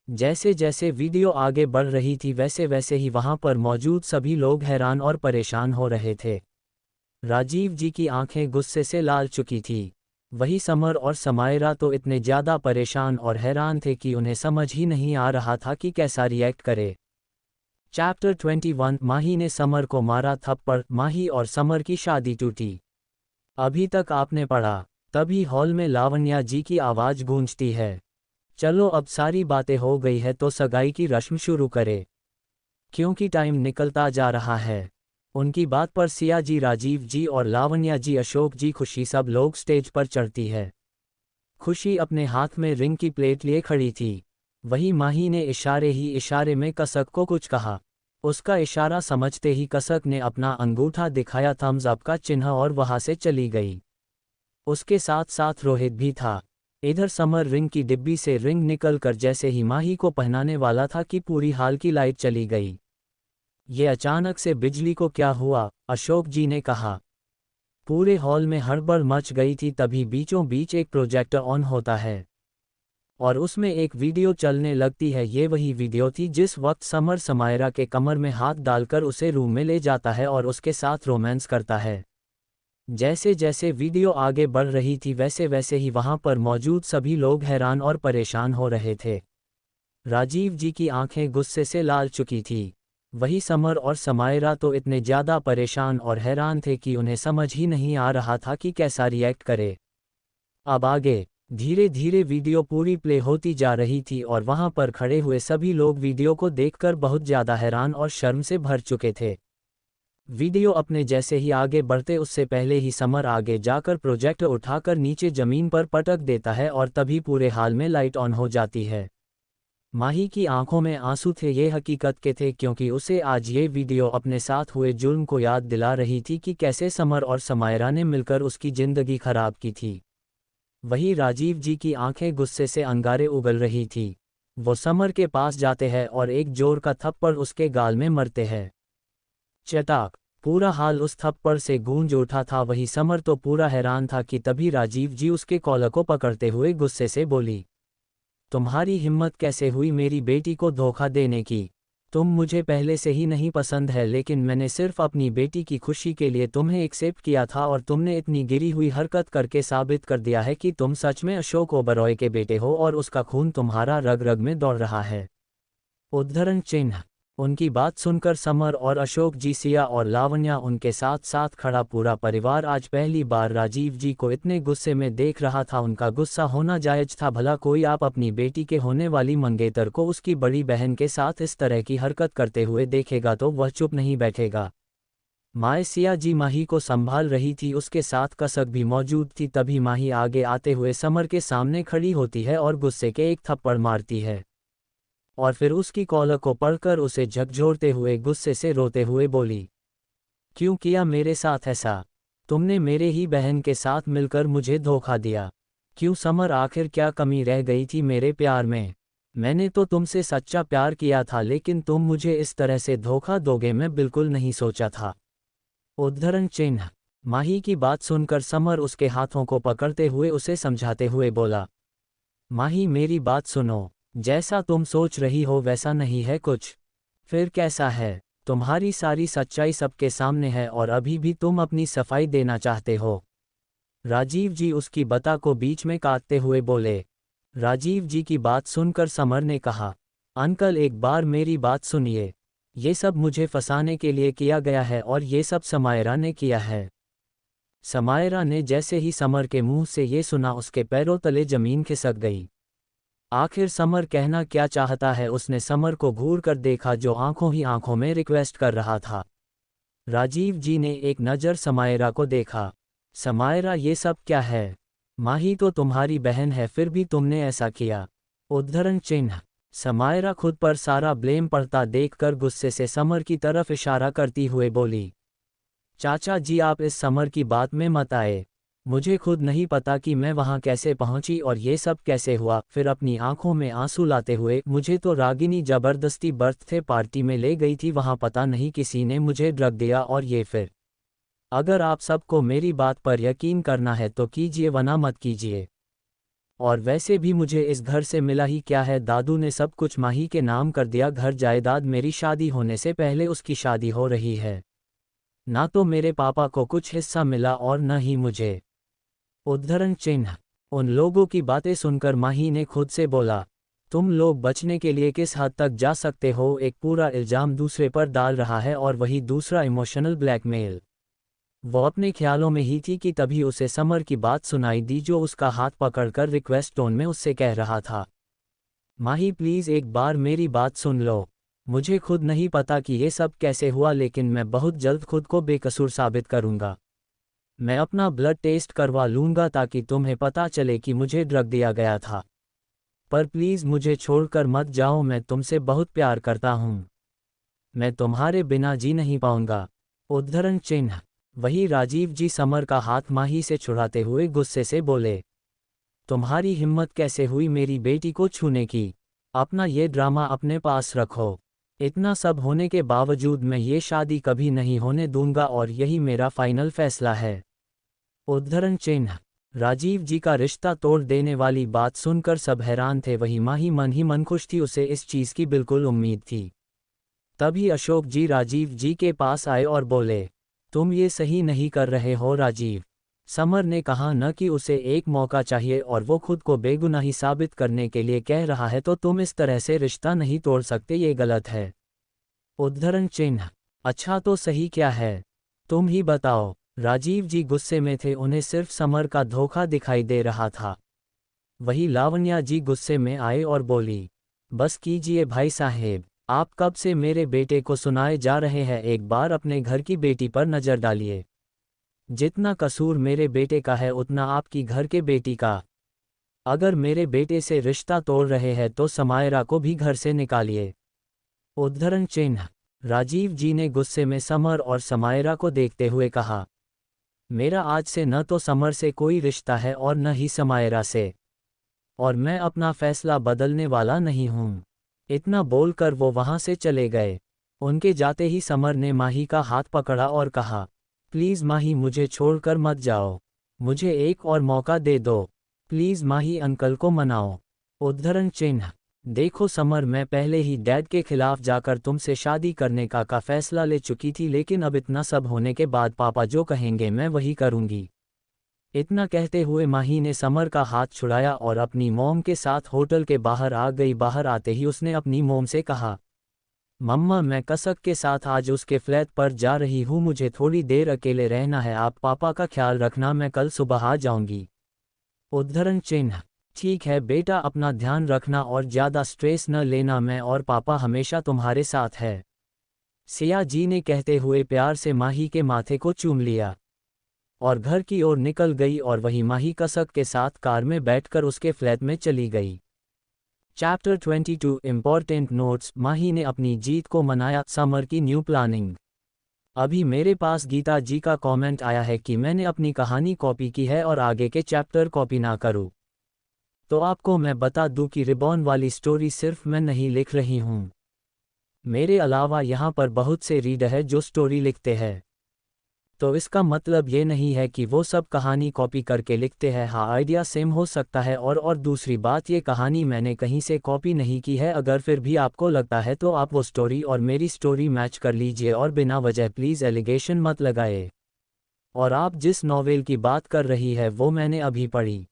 Speaker 1: जैसे जैसे वीडियो आगे बढ़ रही थी वैसे वैसे ही वहां पर मौजूद सभी लोग हैरान और परेशान हो रहे थे। राजीव जी की आंखें गुस्से से लाल चुकी थी। वही समर और समायरा तो इतने ज़्यादा परेशान और हैरान थे कि उन्हें समझ ही नहीं आ रहा था कि कैसा रिएक्ट करे। चैप्टर 21 माही ने समर को मारा थप्पड़, माही और समर की शादी टूटी। अभी तक आपने पढ़ा। तभी हॉल में लावण्या जी की आवाज़ गूंजती है। चलो अब सारी बातें हो गई है तो सगाई की रस्म शुरू करे, क्योंकि टाइम निकलता जा रहा है। उनकी बात पर सिया जी, राजीव जी और लावण्या जी, अशोक जी, खुशी, सब लोग स्टेज पर चढ़ती है। खुशी अपने हाथ में रिंग की प्लेट लिए खड़ी थी। वही माही ने इशारे ही इशारे में कसक को कुछ कहा। उसका इशारा समझते ही कसक ने अपना अंगूठा दिखाया, थम्स अप का चिन्ह, और वहां से चली गई। उसके साथ साथ रोहित भी था। इधर समर रिंग की डिब्बी से रिंग निकलकर जैसे ही माही को पहनाने वाला था कि पूरी हाल की लाइट चली गई। ये अचानक से बिजली को क्या हुआ? अशोक जी ने कहा। पूरे हॉल में हड़बड़ मच गई थी। तभी बीचों बीच एक प्रोजेक्टर ऑन होता है और उसमें एक वीडियो चलने लगती है। ये वही वीडियो थी जिस वक्त समर समायरा के कमर में हाथ डालकर उसे रूम में ले जाता है और उसके साथ रोमांस करता है। जैसे जैसे वीडियो आगे बढ़ रही थी वैसे वैसे ही वहां पर मौजूद सभी लोग हैरान और परेशान हो रहे थे। राजीव जी की आंखें गुस्से से लाल चुकी थी। वही समर और समायरा तो इतने ज़्यादा परेशान और हैरान थे कि उन्हें समझ ही नहीं आ रहा था कि कैसा रिएक्ट करे। अब आगे धीरे धीरे वीडियो पूरी प्ले होती जा रही थी और वहां पर खड़े हुए सभी लोग वीडियो को देखकर बहुत ज़्यादा हैरान और शर्म से भर चुके थे। वीडियो अपने जैसे ही आगे बढ़ते उससे पहले ही समर आगे जाकर प्रोजेक्टर उठाकर नीचे ज़मीन पर पटक देता है और तभी पूरे हाल में लाइट ऑन हो जाती है। माही की आंखों में आंसू थे। ये हकीकत के थे क्योंकि उसे आज ये वीडियो अपने साथ हुए जुल्म को याद दिला रही थी कि कैसे समर और समायरा ने मिलकर उसकी ज़िंदगी खराब की थी। वही राजीव जी की आंखें गुस्से से अंगारे उगल रही थी। वो समर के पास जाते हैं और एक जोर का थप्पड़ उसके गाल में मरते हैं। चटाक! पूरा हाल उस थप्पड़ से गूंज उठा था। वही समर तो पूरा हैरान था कि तभी राजीव जी उसके कॉलर को पकड़ते हुए गुस्से से बोली, तुम्हारी हिम्मत कैसे हुई मेरी बेटी को धोखा देने की? तुम मुझे पहले से ही नहीं पसंद है, लेकिन मैंने सिर्फ अपनी बेटी की खुशी के लिए तुम्हें एक्सेप्ट किया था और तुमने इतनी गिरी हुई हरकत करके साबित कर दिया है कि तुम सच में अशोक ओबरॉय के बेटे हो और उसका खून तुम्हारा रग रग में दौड़ रहा है। उद्धरण चिन्ह। उनकी बात सुनकर समर और अशोक जी, सिया और लावण्या, उनके साथ साथ खड़ा पूरा परिवार आज पहली बार राजीव जी को इतने गुस्से में देख रहा था। उनका गुस्सा होना जायज था। भला कोई आप अपनी बेटी के होने वाली मंगेतर को उसकी बड़ी बहन के साथ इस तरह की हरकत करते हुए देखेगा तो वह चुप नहीं बैठेगा। माए सिया जी माही को संभाल रही थी, उसके साथ कसक भी मौजूद थी। तभी माही आगे आते हुए समर के सामने खड़ी होती है और गुस्से के एक थप्पड़ मारती है और फिर उसकी कॉलर को पकड़कर उसे झकझोरते हुए गुस्से से रोते हुए बोली, क्यों किया मेरे साथ ऐसा? तुमने मेरे ही बहन के साथ मिलकर मुझे धोखा दिया। क्यों समर, आखिर क्या कमी रह गई थी मेरे प्यार में? मैंने तो तुमसे सच्चा प्यार किया था, लेकिन तुम मुझे इस तरह से धोखा दोगे मैं बिल्कुल नहीं सोचा था। उद्धरण चिन्ह। माही की बात सुनकर समर उसके हाथों को पकड़ते हुए उसे समझाते हुए बोला, माही मेरी बात सुनो, जैसा तुम सोच रही हो वैसा नहीं है कुछ। फिर कैसा है? तुम्हारी सारी सच्चाई सबके सामने है और अभी भी तुम अपनी सफाई देना चाहते हो। राजीव जी उसकी बता को बीच में काटते हुए बोले। राजीव जी की बात सुनकर समर ने कहा, अंकल एक बार मेरी बात सुनिए। ये सब मुझे फंसाने के लिए किया गया है और ये सब समायरा ने किया है। समायरा ने जैसे ही समर के मुंह से ये सुना उसके पैरों तले जमीन खिसक गई। आखिर समर कहना क्या चाहता है? उसने समर को घूर कर देखा जो आंखों ही आंखों में रिक्वेस्ट कर रहा था। राजीव जी ने एक नज़र समायरा को देखा। समायरा ये सब क्या है? माही तो तुम्हारी बहन है, फिर भी तुमने ऐसा किया। उद्धरण चिन्ह। समायरा खुद पर सारा ब्लेम पड़ता देखकर गुस्से से समर की तरफ इशारा करती हुए बोली, चाचा जी आप इस समर की बात में मत आए। मुझे खुद नहीं पता कि मैं वहां कैसे पहुंची और ये सब कैसे हुआ। फिर अपनी आंखों में आंसू लाते हुए, मुझे तो रागिनी जबरदस्ती बर्थडे पार्टी में ले गई थी, वहां पता नहीं किसी ने मुझे ड्रग दिया और ये फिर। अगर आप सबको मेरी बात पर यकीन करना है तो कीजिए वरना मत कीजिए। और वैसे भी मुझे इस घर से मिला ही क्या है। दादू ने सब कुछ माही के नाम कर दिया, घर जायदाद मेरी शादी होने से पहले उसकी शादी हो रही है। ना तो मेरे पापा को कुछ हिस्सा मिला और न ही मुझे। उद्धरण चिन्ह। उन लोगों की बातें सुनकर माही ने खुद से बोला, तुम लोग बचने के लिए किस हद तक जा सकते हो। एक पूरा इल्जाम दूसरे पर डाल रहा है और वही दूसरा इमोशनल ब्लैकमेल। वो अपने ख्यालों में ही थी कि तभी उसे समर की बात सुनाई दी, जो उसका हाथ पकड़कर रिक्वेस्ट टोन में उससे कह रहा था, माही प्लीज़ एक बार मेरी बात सुन लो। मुझे खुद नहीं पता कि ये सब कैसे हुआ, लेकिन मैं बहुत जल्द खुद को बेकसूर साबित करूंगा। मैं अपना ब्लड टेस्ट करवा लूंगा ताकि तुम्हें पता चले कि मुझे ड्रग दिया गया था। पर प्लीज़ मुझे छोड़कर मत जाओ, मैं तुमसे बहुत प्यार करता हूँ। मैं तुम्हारे बिना जी नहीं पाऊंगा। उद्धरण चिन्ह। वही राजीव जी समर का हाथ माही से छुड़ाते हुए गुस्से से बोले, तुम्हारी हिम्मत कैसे हुई मेरी बेटी को छूने की। अपना ये ड्रामा अपने पास रखो। इतना सब होने के बावजूद मैं ये शादी कभी नहीं होने दूंगा और यही मेरा फाइनल फैसला है। उद्धरण चिन्ह। राजीव जी का रिश्ता तोड़ देने वाली बात सुनकर सब हैरान थे, वही माही मन ही मन खुश थी, उसे इस चीज़ की बिल्कुल उम्मीद थी। तभी अशोक जी राजीव जी के पास आए और बोले, तुम ये सही नहीं कर रहे हो राजीव। समर ने कहा न कि उसे एक मौका चाहिए और वो खुद को बेगुनाही साबित करने के लिए कह रहा है, तो तुम इस तरह से रिश्ता नहीं तोड़ सकते, ये गलत है। उद्धरण चिन्ह। अच्छा तो सही क्या है, तुम ही बताओ। राजीव जी गुस्से में थे, उन्हें सिर्फ समर का धोखा दिखाई दे रहा था। वही लावण्या जी गुस्से में आए और बोली, बस कीजिए भाई साहेब, आप कब से मेरे बेटे को सुनाए जा रहे हैं, एक बार अपने घर की बेटी पर नज़र डालिए। जितना कसूर मेरे बेटे का है उतना आपकी घर के बेटी का। अगर मेरे बेटे से रिश्ता तोड़ रहे हैं तो समायरा को भी घर से निकालिए। उद्धरण चिन्ह। राजीव जी ने गुस्से में समर और समायरा को देखते हुए कहा, मेरा आज से न तो समर से कोई रिश्ता है और न ही समायरा से, और मैं अपना फैसला बदलने वाला नहीं हूँ। इतना बोलकर वो वहाँ से चले गए। उनके जाते ही समर ने माही का हाथ पकड़ा और कहा, प्लीज़ माही मुझे छोड़कर मत जाओ, मुझे एक और मौका दे दो। प्लीज़ माही अंकल को मनाओ। उद्धरण चिन्ह। देखो समर, मैं पहले ही डैड के खिलाफ जाकर तुमसे शादी करने का फैसला ले चुकी थी, लेकिन अब इतना सब होने के बाद पापा जो कहेंगे मैं वही करूँगी। इतना कहते हुए माही ने समर का हाथ छुड़ाया और अपनी मॉम के साथ होटल के बाहर आ गई। बाहर आते ही उसने अपनी मॉम से कहा, मम्मा मैं कसक के साथ आज उसके फ्लैट पर जा रही हूँ, मुझे थोड़ी देर अकेले रहना है, आप पापा का ख्याल रखना, मैं कल सुबह आ जाऊंगी। उद्धरण चिन्ह। ठीक है बेटा, अपना ध्यान रखना और ज़्यादा स्ट्रेस न लेना, मैं और पापा हमेशा तुम्हारे साथ है। सिया जी ने कहते हुए प्यार से माही के माथे को चूम लिया और घर की ओर निकल गई, और वही माही कसक के साथ कार में बैठकर उसके फ्लैट में चली गई। Chapter 22 important notes. माही ने अपनी जीत को मनाया, समर की न्यू प्लानिंग। अभी मेरे पास गीता जी का कमेंट आया है कि मैंने अपनी कहानी कॉपी की है और आगे के चैप्टर कॉपी ना करूं। तो आपको मैं बता दूं कि रिबॉन वाली स्टोरी सिर्फ मैं नहीं लिख रही हूं, मेरे अलावा यहाँ पर बहुत से रीडर हैं जो स्टोरी लिखते हैं। तो इसका मतलब ये नहीं है कि वो सब कहानी कॉपी करके लिखते हैं। हाँ, आइडिया सेम हो सकता है, और दूसरी बात, ये कहानी मैंने कहीं से कॉपी नहीं की है। अगर फिर भी आपको लगता है तो आप वो स्टोरी और मेरी स्टोरी मैच कर लीजिए, और बिना वजह प्लीज़ एलिगेशन मत लगाए। और आप जिस नॉवेल की बात कर रही है वो मैंने अभी पढ़ी,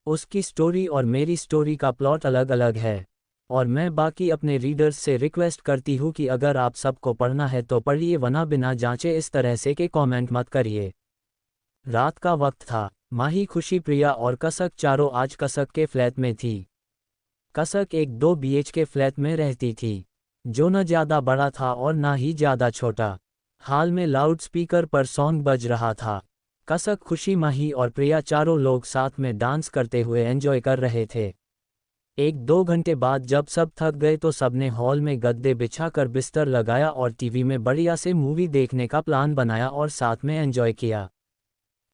Speaker 1: उसकी स्टोरी और मेरी स्टोरी का प्लॉट अलग अलग है। और मैं बाकी अपने रीडर्स से रिक्वेस्ट करती हूँ कि अगर आप सबको पढ़ना है तो पढ़िए, वरना बिना जांचे इस तरह से के कमेंट मत करिए। रात का वक्त था। माही, खुशी, प्रिया और कसक चारों आज कसक के फ्लैट में थी। कसक एक 2 BHK फ्लैट में रहती थी, जो न ज़्यादा बड़ा था और ना ही ज़्यादा छोटा। हाल में लाउड स्पीकर पर सॉन्ग बज रहा था। कसक, खुशी, माही और प्रिया चारों लोग साथ में डांस करते हुए एंजॉय कर रहे थे। 1-2 घंटे बाद जब सब थक गए तो सबने हॉल में गद्दे बिछाकर बिस्तर लगाया और टीवी में बढ़िया से मूवी देखने का प्लान बनाया और साथ में एंजॉय किया।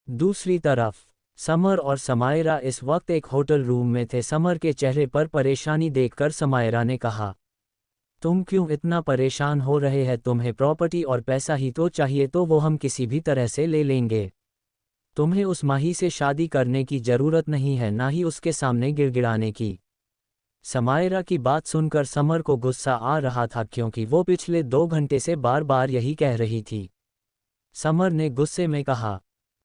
Speaker 1: दूसरी तरफ समर और समायरा इस वक्त एक होटल रूम में थे। समर के चेहरे पर परेशानी देखकर समायरा ने कहा, तुम क्यों इतना परेशान हो रहे हैं? तुम्हें प्रॉपर्टी और पैसा ही तो चाहिए, तो वो हम किसी भी तरह से ले लेंगे। तुम्हें उस माही से शादी करने की जरूरत नहीं है, ना ही उसके सामने गिड़गिड़ाने की। समायरा की बात सुनकर समर को गुस्सा आ रहा था क्योंकि वो पिछले 2 घंटे से बार बार यही कह रही थी। समर ने गुस्से में कहा,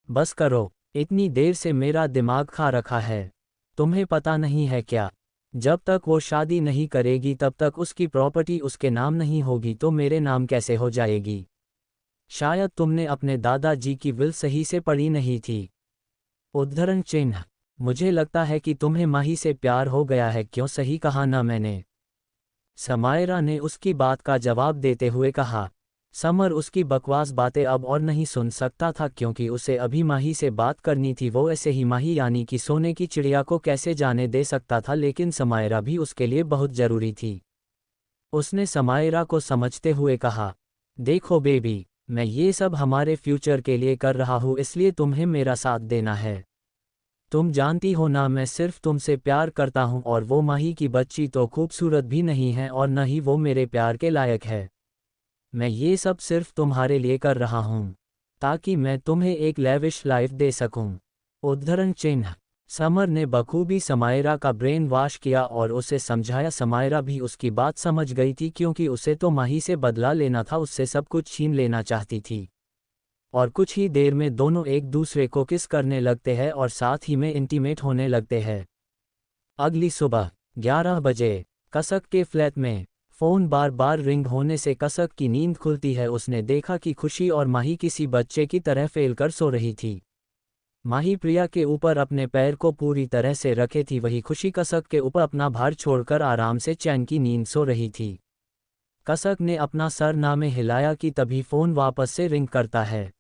Speaker 1: बस करो, इतनी देर से मेरा दिमाग खा रखा है। तुम्हें पता नहीं है क्या, जब तक वो शादी नहीं करेगी तब तक उसकी प्रॉपर्टी उसके नाम नहीं होगी तो मेरे नाम कैसे हो जाएगी? शायद तुमने अपने दादाजी की विल सही से पढ़ी नहीं थी। उद्धरण चिन्ह, मुझे लगता है कि तुम्हें माही से प्यार हो गया है, क्यों सही कहा ना मैंने? समायरा ने उसकी बात का जवाब देते हुए कहा। समर उसकी बकवास बातें अब और नहीं सुन सकता था क्योंकि उसे अभी माही से बात करनी थी। वो ऐसे ही माही यानी कि सोने की चिड़िया को कैसे जाने दे सकता था, लेकिन समायरा भी उसके लिए बहुत ज़रूरी थी। उसने समायरा को समझते हुए कहा, देखो बेबी, मैं ये सब हमारे फ्यूचर के लिए कर रहा हूँ, इसलिए तुम्हें मेरा साथ देना है। तुम जानती हो ना, मैं सिर्फ तुमसे प्यार करता हूँ और वो माही की बच्ची तो खूबसूरत भी नहीं है और न ही वो मेरे प्यार के लायक है। मैं ये सब सिर्फ तुम्हारे लिए कर रहा हूँ ताकि मैं तुम्हें एक लेविश लाइफ दे सकूं। उद्धरण चिन्ह, समर ने बखूबी समायरा का ब्रेन वॉश किया और उसे समझाया। समायरा भी उसकी बात समझ गई थी क्योंकि उसे तो माही से बदला लेना था, उससे सब कुछ छीन लेना चाहती थी। और कुछ ही देर में दोनों एक दूसरे को किस करने लगते हैं और साथ ही में इंटीमेट होने लगते हैं। अगली सुबह 11 बजे कसक के फ्लैट में फ़ोन बार बार रिंग होने से कसक की नींद खुलती है। उसने देखा कि खुशी और माही किसी बच्चे की तरह फैलकर सो रही थी। माही प्रिया के ऊपर अपने पैर को पूरी तरह से रखे थी, वही खुशी कसक के ऊपर अपना भार छोड़कर आराम से चैन की नींद सो रही थी। कसक ने अपना सर ना में हिलाया कि तभी फ़ोन वापस से रिंग करता है।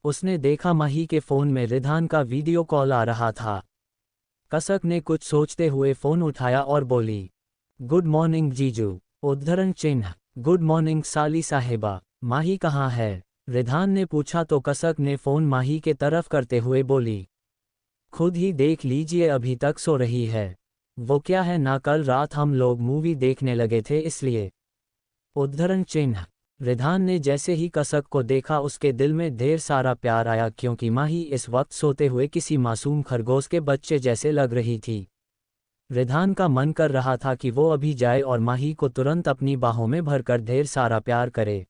Speaker 1: उसने देखा माही के फ़ोन में रिधान का वीडियो कॉल आ रहा था। कसक ने कुछ सोचते हुए फ़ोन उठाया और बोली, गुड मॉर्निंग जीजू। उद्धरण चिन्ह, गुड मॉर्निंग साली साहिबा, माही कहाँ है? रिधान ने पूछा तो कसक ने फ़ोन माही के तरफ करते हुए बोली, खुद ही देख लीजिए, अभी तक सो रही है। वो क्या है ना, कल रात हम लोग मूवी देखने लगे थे इसलिए। उद्धरण चिन्ह, रिधान ने जैसे ही कसक को देखा उसके दिल में ढेर सारा प्यार आया क्योंकि माही इस वक्त सोते हुए किसी मासूम खरगोश के बच्चे जैसे लग रही थी। रिधान का मन कर रहा था कि वो अभी जाए और माही को तुरंत अपनी बाहों में भरकर ढेर सारा प्यार करे।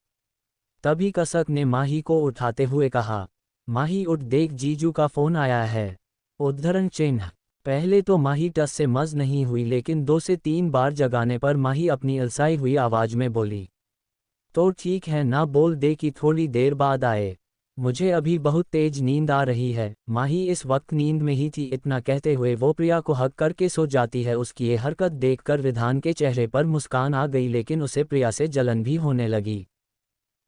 Speaker 1: तभी कसक ने माही को उठाते हुए कहा, माही उठ, देख जीजू का फ़ोन आया है। उद्धरण चिन्ह, पहले तो माही टस से मज नहीं हुई, लेकिन 2 से 3 बार जगाने पर माही अपनी अलसाई हुई आवाज़ में बोली, तो ठीक है ना, बोल दे कि थोड़ी देर बाद आए, मुझे अभी बहुत तेज नींद आ रही है। माही इस वक्त नींद में ही थी। इतना कहते हुए वो प्रिया को हक करके सो जाती है। उसकी ये हरकत देखकर रिधान के चेहरे पर मुस्कान आ गई, लेकिन उसे प्रिया से जलन भी होने लगी।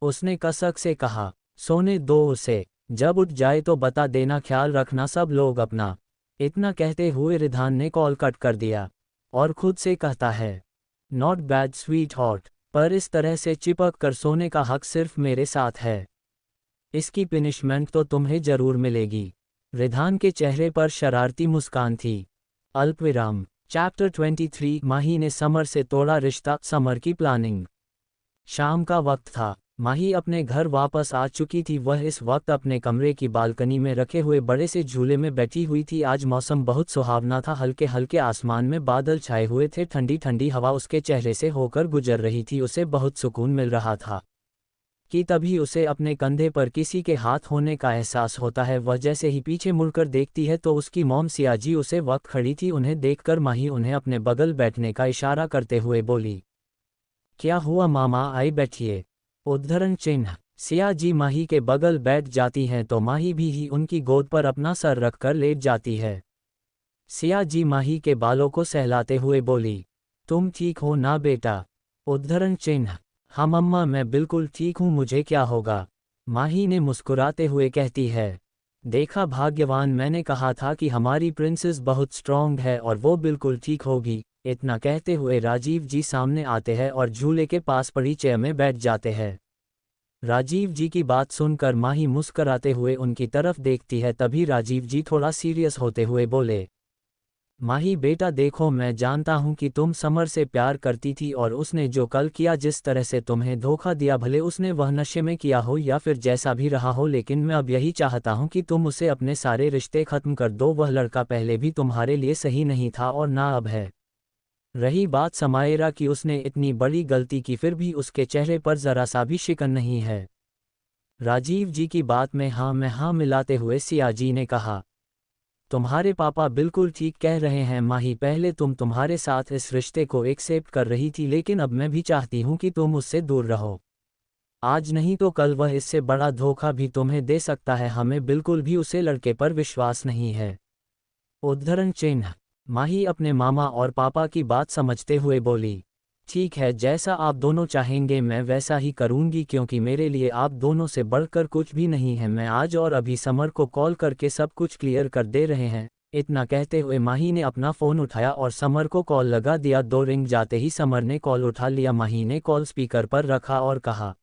Speaker 1: उसने कसक से कहा, सोने दो उसे, जब उठ जाए तो बता देना, ख्याल रखना सब लोग अपना। इतना कहते हुए रिधान ने कॉल कट कर दिया और खुद से कहता है, नॉट बैड स्वीट हॉट, पर इस तरह से चिपक कर सोने का हक सिर्फ मेरे साथ है। इसकी पिनिशमेंट तो तुम्हें जरूर मिलेगी। रिधान के चेहरे पर शरारती मुस्कान थी। अल्पविराम। चैप्टर 23। माही ने समर से तोड़ा रिश्ता, समर की प्लानिंग। शाम का वक्त था। माही अपने घर वापस आ चुकी थी। वह इस वक्त अपने कमरे की बालकनी में रखे हुए बड़े से झूले में बैठी हुई थी। आज मौसम बहुत सुहावना था। हल्के हल्के आसमान में बादल छाए हुए थे। ठंडी ठंडी हवा उसके चेहरे से होकर गुजर रही थी। उसे बहुत सुकून मिल रहा था कि तभी उसे अपने कंधे पर किसी के हाथ होने का एहसास होता है। वह जैसे ही पीछे मुड़कर देखती है तो उसकी मॉम सियाजी उसे वक्त खड़ी थी। उन्हें देखकर माही उन्हें अपने बगल बैठने का इशारा करते हुए बोली, क्या हुआ मामा, आई बैठिए। उद्धरण चिन्ह, सियाजी माही के बगल बैठ जाती हैं तो माही भी उनकी गोद पर अपना सर रखकर लेट जाती है। सियाजी माही के बालों को सहलाते हुए बोली, तुम ठीक हो ना बेटा? उद्धरण चिन्ह, हाँ मम्मा, मैं बिल्कुल ठीक हूँ, मुझे क्या होगा? माही ने मुस्कुराते हुए कहती है, देखा भाग्यवान, मैंने कहा था कि हमारी प्रिंसेस बहुत स्ट्रॉन्ग है और वो बिल्कुल ठीक होगी। इतना कहते हुए राजीव जी सामने आते हैं और झूले के पास पड़ी चेयर में बैठ जाते हैं। राजीव जी की बात सुनकर माही मुस्कराते हुए उनकी तरफ देखती है। तभी राजीव जी थोड़ा सीरियस होते हुए बोले, माही बेटा देखो, मैं जानता हूँ कि तुम समर से प्यार करती थी और उसने जो कल किया, जिस तरह से तुम्हें धोखा दिया, भले उसने वह नशे में किया हो या फिर जैसा भी रहा हो, लेकिन मैं अब यही चाहता हूँ कि तुम उसे अपने सारे रिश्ते ख़त्म कर दो। वह लड़का पहले भी तुम्हारे लिए सही नहीं था और ना अब है। रही बात समायरा की, उसने इतनी बड़ी गलती की फिर भी उसके चेहरे पर ज़रा सा भी शिकन नहीं है। राजीव जी की बात में हाँ मिलाते हुए सियाजी ने कहा, तुम्हारे पापा बिल्कुल ठीक कह रहे हैं माही, पहले तुम तुम्हारे साथ इस रिश्ते को एक्सेप्ट कर रही थी, लेकिन अब मैं भी चाहती हूँ कि तुम उससे दूर रहो। आज नहीं तो कल वह इससे बड़ा धोखा भी तुम्हें दे सकता है। हमें बिल्कुल भी उसे लड़के पर विश्वास नहीं है। उद्धरण चिन्ह। माही अपने मामा और पापा की बात समझते हुए बोली, ठीक है, जैसा आप दोनों चाहेंगे मैं वैसा ही करूंगी, क्योंकि मेरे लिए आप दोनों से बढ़कर कुछ भी नहीं है। मैं आज और अभी समर को कॉल करके सब कुछ क्लियर कर दे रहे हैं। इतना कहते हुए माही ने अपना फ़ोन उठाया और समर को कॉल लगा दिया। 2 रिंग जाते ही समर ने कॉल उठा लिया। माही ने कॉल स्पीकर पर रखा और कहा,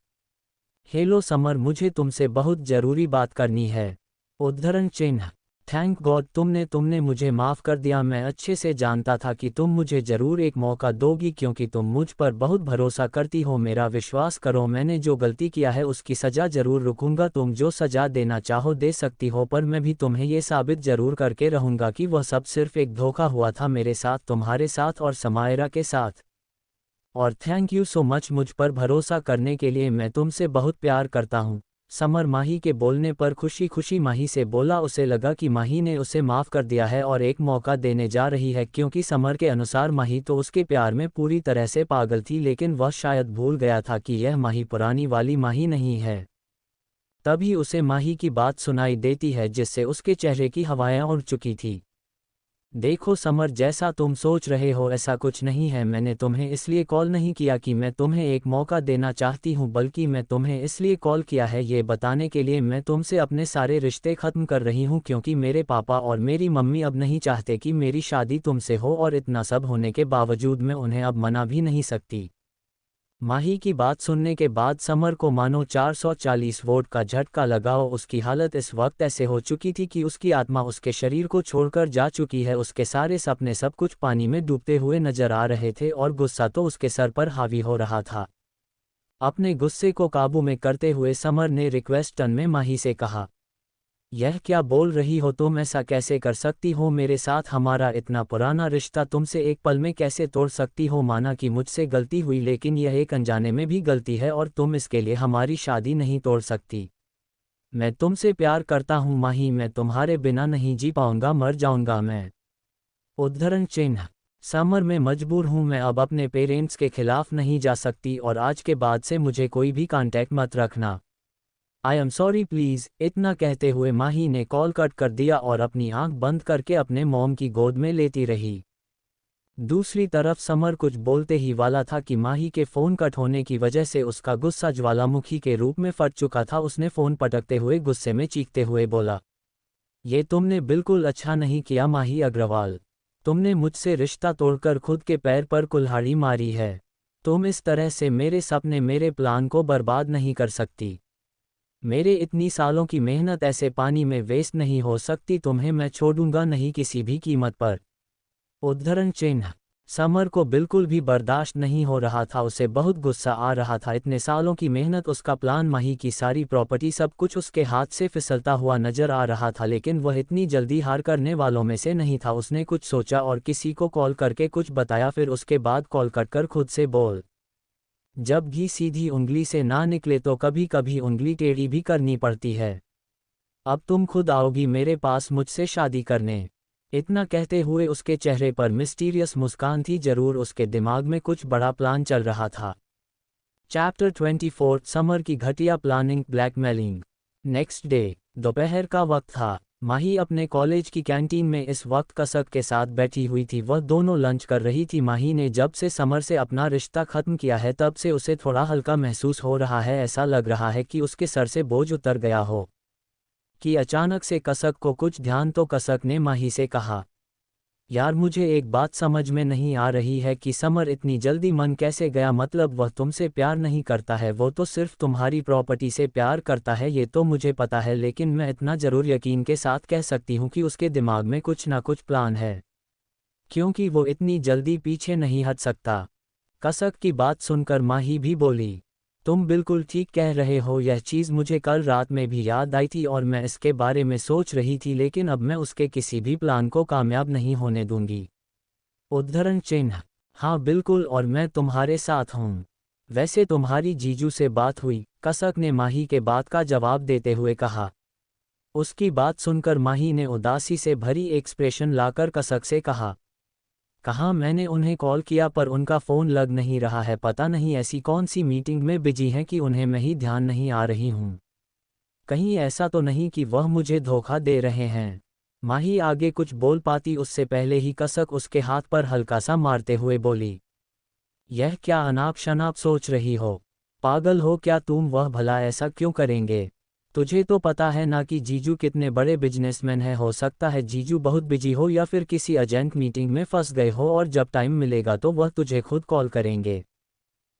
Speaker 1: हेलो समर, मुझे तुमसे बहुत ज़रूरी बात करनी है। उद्धरण चिन्ह। थैंक गॉड तुमने मुझे माफ़ कर दिया। मैं अच्छे से जानता था कि तुम मुझे ज़रूर एक मौका दोगी, क्योंकि तुम मुझ पर बहुत भरोसा करती हो। मेरा विश्वास करो, मैंने जो गलती किया है उसकी सज़ा ज़रूर रुकूंगा। तुम जो सज़ा देना चाहो दे सकती हो, पर मैं भी तुम्हें ये साबित ज़रूर करके रहूंगा कि वह सब सिर्फ एक धोखा हुआ था, मेरे साथ, तुम्हारे साथ और समायरा के साथ। और थैंक यू सो मच मुझ पर भरोसा करने के लिए। मैं तुमसे बहुत प्यार करता हूँ। समर माही के बोलने पर खुशी खुशी माही से बोला। उसे लगा कि माही ने उसे माफ़ कर दिया है और एक मौका देने जा रही है, क्योंकि समर के अनुसार माही तो उसके प्यार में पूरी तरह से पागल थी, लेकिन वह शायद भूल गया था कि यह माही पुरानी वाली माही नहीं है। तभी उसे माही की बात सुनाई देती है, जिससे उसके चेहरे की हवाएं उड़ चुकी थी। देखो समर, जैसा तुम सोच रहे हो ऐसा कुछ नहीं है। मैंने तुम्हें इसलिए कॉल नहीं किया कि मैं तुम्हें एक मौका देना चाहती हूँ, बल्कि मैं तुम्हें इसलिए कॉल किया है ये बताने के लिए मैं तुमसे अपने सारे रिश्ते ख़त्म कर रही हूँ, क्योंकि मेरे पापा और मेरी मम्मी अब नहीं चाहते कि मेरी शादी तुमसे हो, और इतना सब होने के बावजूद मैं उन्हें अब मना भी नहीं सकती। माही की बात सुनने के बाद समर को मानो 440 वोल्ट का झटका लगा। उसकी हालत इस वक्त ऐसे हो चुकी थी कि उसकी आत्मा उसके शरीर को छोड़कर जा चुकी है। उसके सारे सपने सब कुछ पानी में डूबते हुए नजर आ रहे थे और गुस्सा तो उसके सर पर हावी हो रहा था। अपने गुस्से को काबू में करते हुए समर ने रिक्वेस्ट टन में माही से कहा, यह क्या बोल रही हो तुम? ऐसा कैसे कर सकती हो मेरे साथ? हमारा इतना पुराना रिश्ता तुमसे एक पल में कैसे तोड़ सकती हो? माना कि मुझसे गलती हुई, लेकिन यह एक अनजाने में भी गलती है और तुम इसके लिए हमारी शादी नहीं तोड़ सकती। मैं तुमसे प्यार करता हूँ माही, मैं तुम्हारे बिना नहीं जी पाऊंगा, मर जाऊंगा मैं। उद्धरण चिन्ह। समर में मजबूर हूँ, मैं अब अपने पेरेंट्स के खिलाफ नहीं जा सकती और आज के बाद से मुझे कोई भी कांटेक्ट मत रखना। I am sorry please. इतना कहते हुए माही ने कॉल कट कर दिया और अपनी आंख बंद करके अपने मॉम की गोद में लेती रही। दूसरी तरफ समर कुछ बोलते ही वाला था कि माही के फ़ोन कट होने की वजह से उसका गुस्सा ज्वालामुखी के रूप में फट चुका था। उसने फ़ोन पटकते हुए गुस्से में चीखते हुए बोला, ये तुमने बिल्कुल अच्छा नहीं किया माही अग्रवाल। तुमने मुझसे रिश्ता तोड़कर खुद के पैर पर कुल्हाड़ी मारी है। तुम इस तरह से मेरे सपने, मेरे प्लान को बर्बाद नहीं कर सकती। मेरे इतनी सालों की मेहनत ऐसे पानी में वेस्ट नहीं हो सकती। तुम्हें मैं छोड़ूंगा नहीं किसी भी कीमत पर। उद्धरण चिन्ह। समर को बिल्कुल भी बर्दाश्त नहीं हो रहा था। उसे बहुत गुस्सा आ रहा था। इतने सालों की मेहनत, उसका प्लान, माही की सारी प्रॉपर्टी, सब कुछ उसके हाथ से फिसलता हुआ नजर आ रहा था, लेकिन वह इतनी जल्दी हार करने वालों में से नहीं था। उसने कुछ सोचा और किसी को कॉल करके कुछ बताया, फिर उसके बाद कॉल कट कर खुद से बोल, जब घी सीधी उंगली से ना निकले तो कभी कभी उंगली टेढ़ी भी करनी पड़ती है। अब तुम खुद आओगी मेरे पास मुझसे शादी करने। इतना कहते हुए उसके चेहरे पर मिस्टीरियस मुस्कान थी। जरूर उसके दिमाग में कुछ बड़ा प्लान चल रहा था। चैप्टर 24 समर की घटिया प्लानिंग, ब्लैकमेलिंग। नेक्स्ट डे दोपहर का वक्त था। माही अपने कॉलेज की कैंटीन में इस वक्त कसक के साथ बैठी हुई थी। वह दोनों लंच कर रही थी। माही ने जब से समर से अपना रिश्ता ख़त्म किया है तब से उसे थोड़ा हल्का महसूस हो रहा है। ऐसा लग रहा है कि उसके सर से बोझ उतर गया हो। कि अचानक से कसक को कुछ ध्यान तो कसक ने माही से कहा, यार मुझे एक बात समझ में नहीं आ रही है कि समर इतनी जल्दी मन कैसे गया? मतलब वह तुमसे प्यार नहीं करता है, वो तो सिर्फ तुम्हारी प्रॉपर्टी से प्यार करता है, ये तो मुझे पता है, लेकिन मैं इतना ज़रूर यकीन के साथ कह सकती हूँ कि उसके दिमाग में कुछ ना कुछ प्लान है। क्योंकि वो इतनी जल्दी पीछे नहीं हट सकता। कसक की बात सुनकर माही भी बोली, तुम बिल्कुल ठीक कह रहे हो, यह चीज़ मुझे कल रात में भी याद आई थी और मैं इसके बारे में सोच रही थी, लेकिन अब मैं उसके किसी भी प्लान को कामयाब नहीं होने दूंगी। उद्धरण चिन्ह। हाँ बिल्कुल, और मैं तुम्हारे साथ हूँ। वैसे तुम्हारी जीजू से बात हुई? कसक ने माही के बात का जवाब देते हुए कहा। उसकी बात सुनकर माही ने उदासी से भरी एक्सप्रेशन लाकर कसक से कहा, मैंने उन्हें कॉल किया पर उनका फ़ोन लग नहीं रहा है, पता नहीं ऐसी कौन सी मीटिंग में बिजी हैं कि उन्हें मैं ही ध्यान नहीं आ रही हूँ। कहीं ऐसा तो नहीं कि वह मुझे धोखा दे रहे हैं। माही आगे कुछ बोल पाती उससे पहले ही कसक उसके हाथ पर हल्का सा मारते हुए बोली, यह क्या अनाप शनाप सोच रही हो? पागल हो क्या तुम? वह भला ऐसा क्यों करेंगे? तुझे तो पता है ना कि जीजू कितने बड़े बिजनेसमैन हैं। हो सकता है जीजू बहुत बिजी हो या फिर किसी अर्जेंट मीटिंग में फंस गए हो और जब टाइम मिलेगा तो वह तुझे खुद कॉल करेंगे।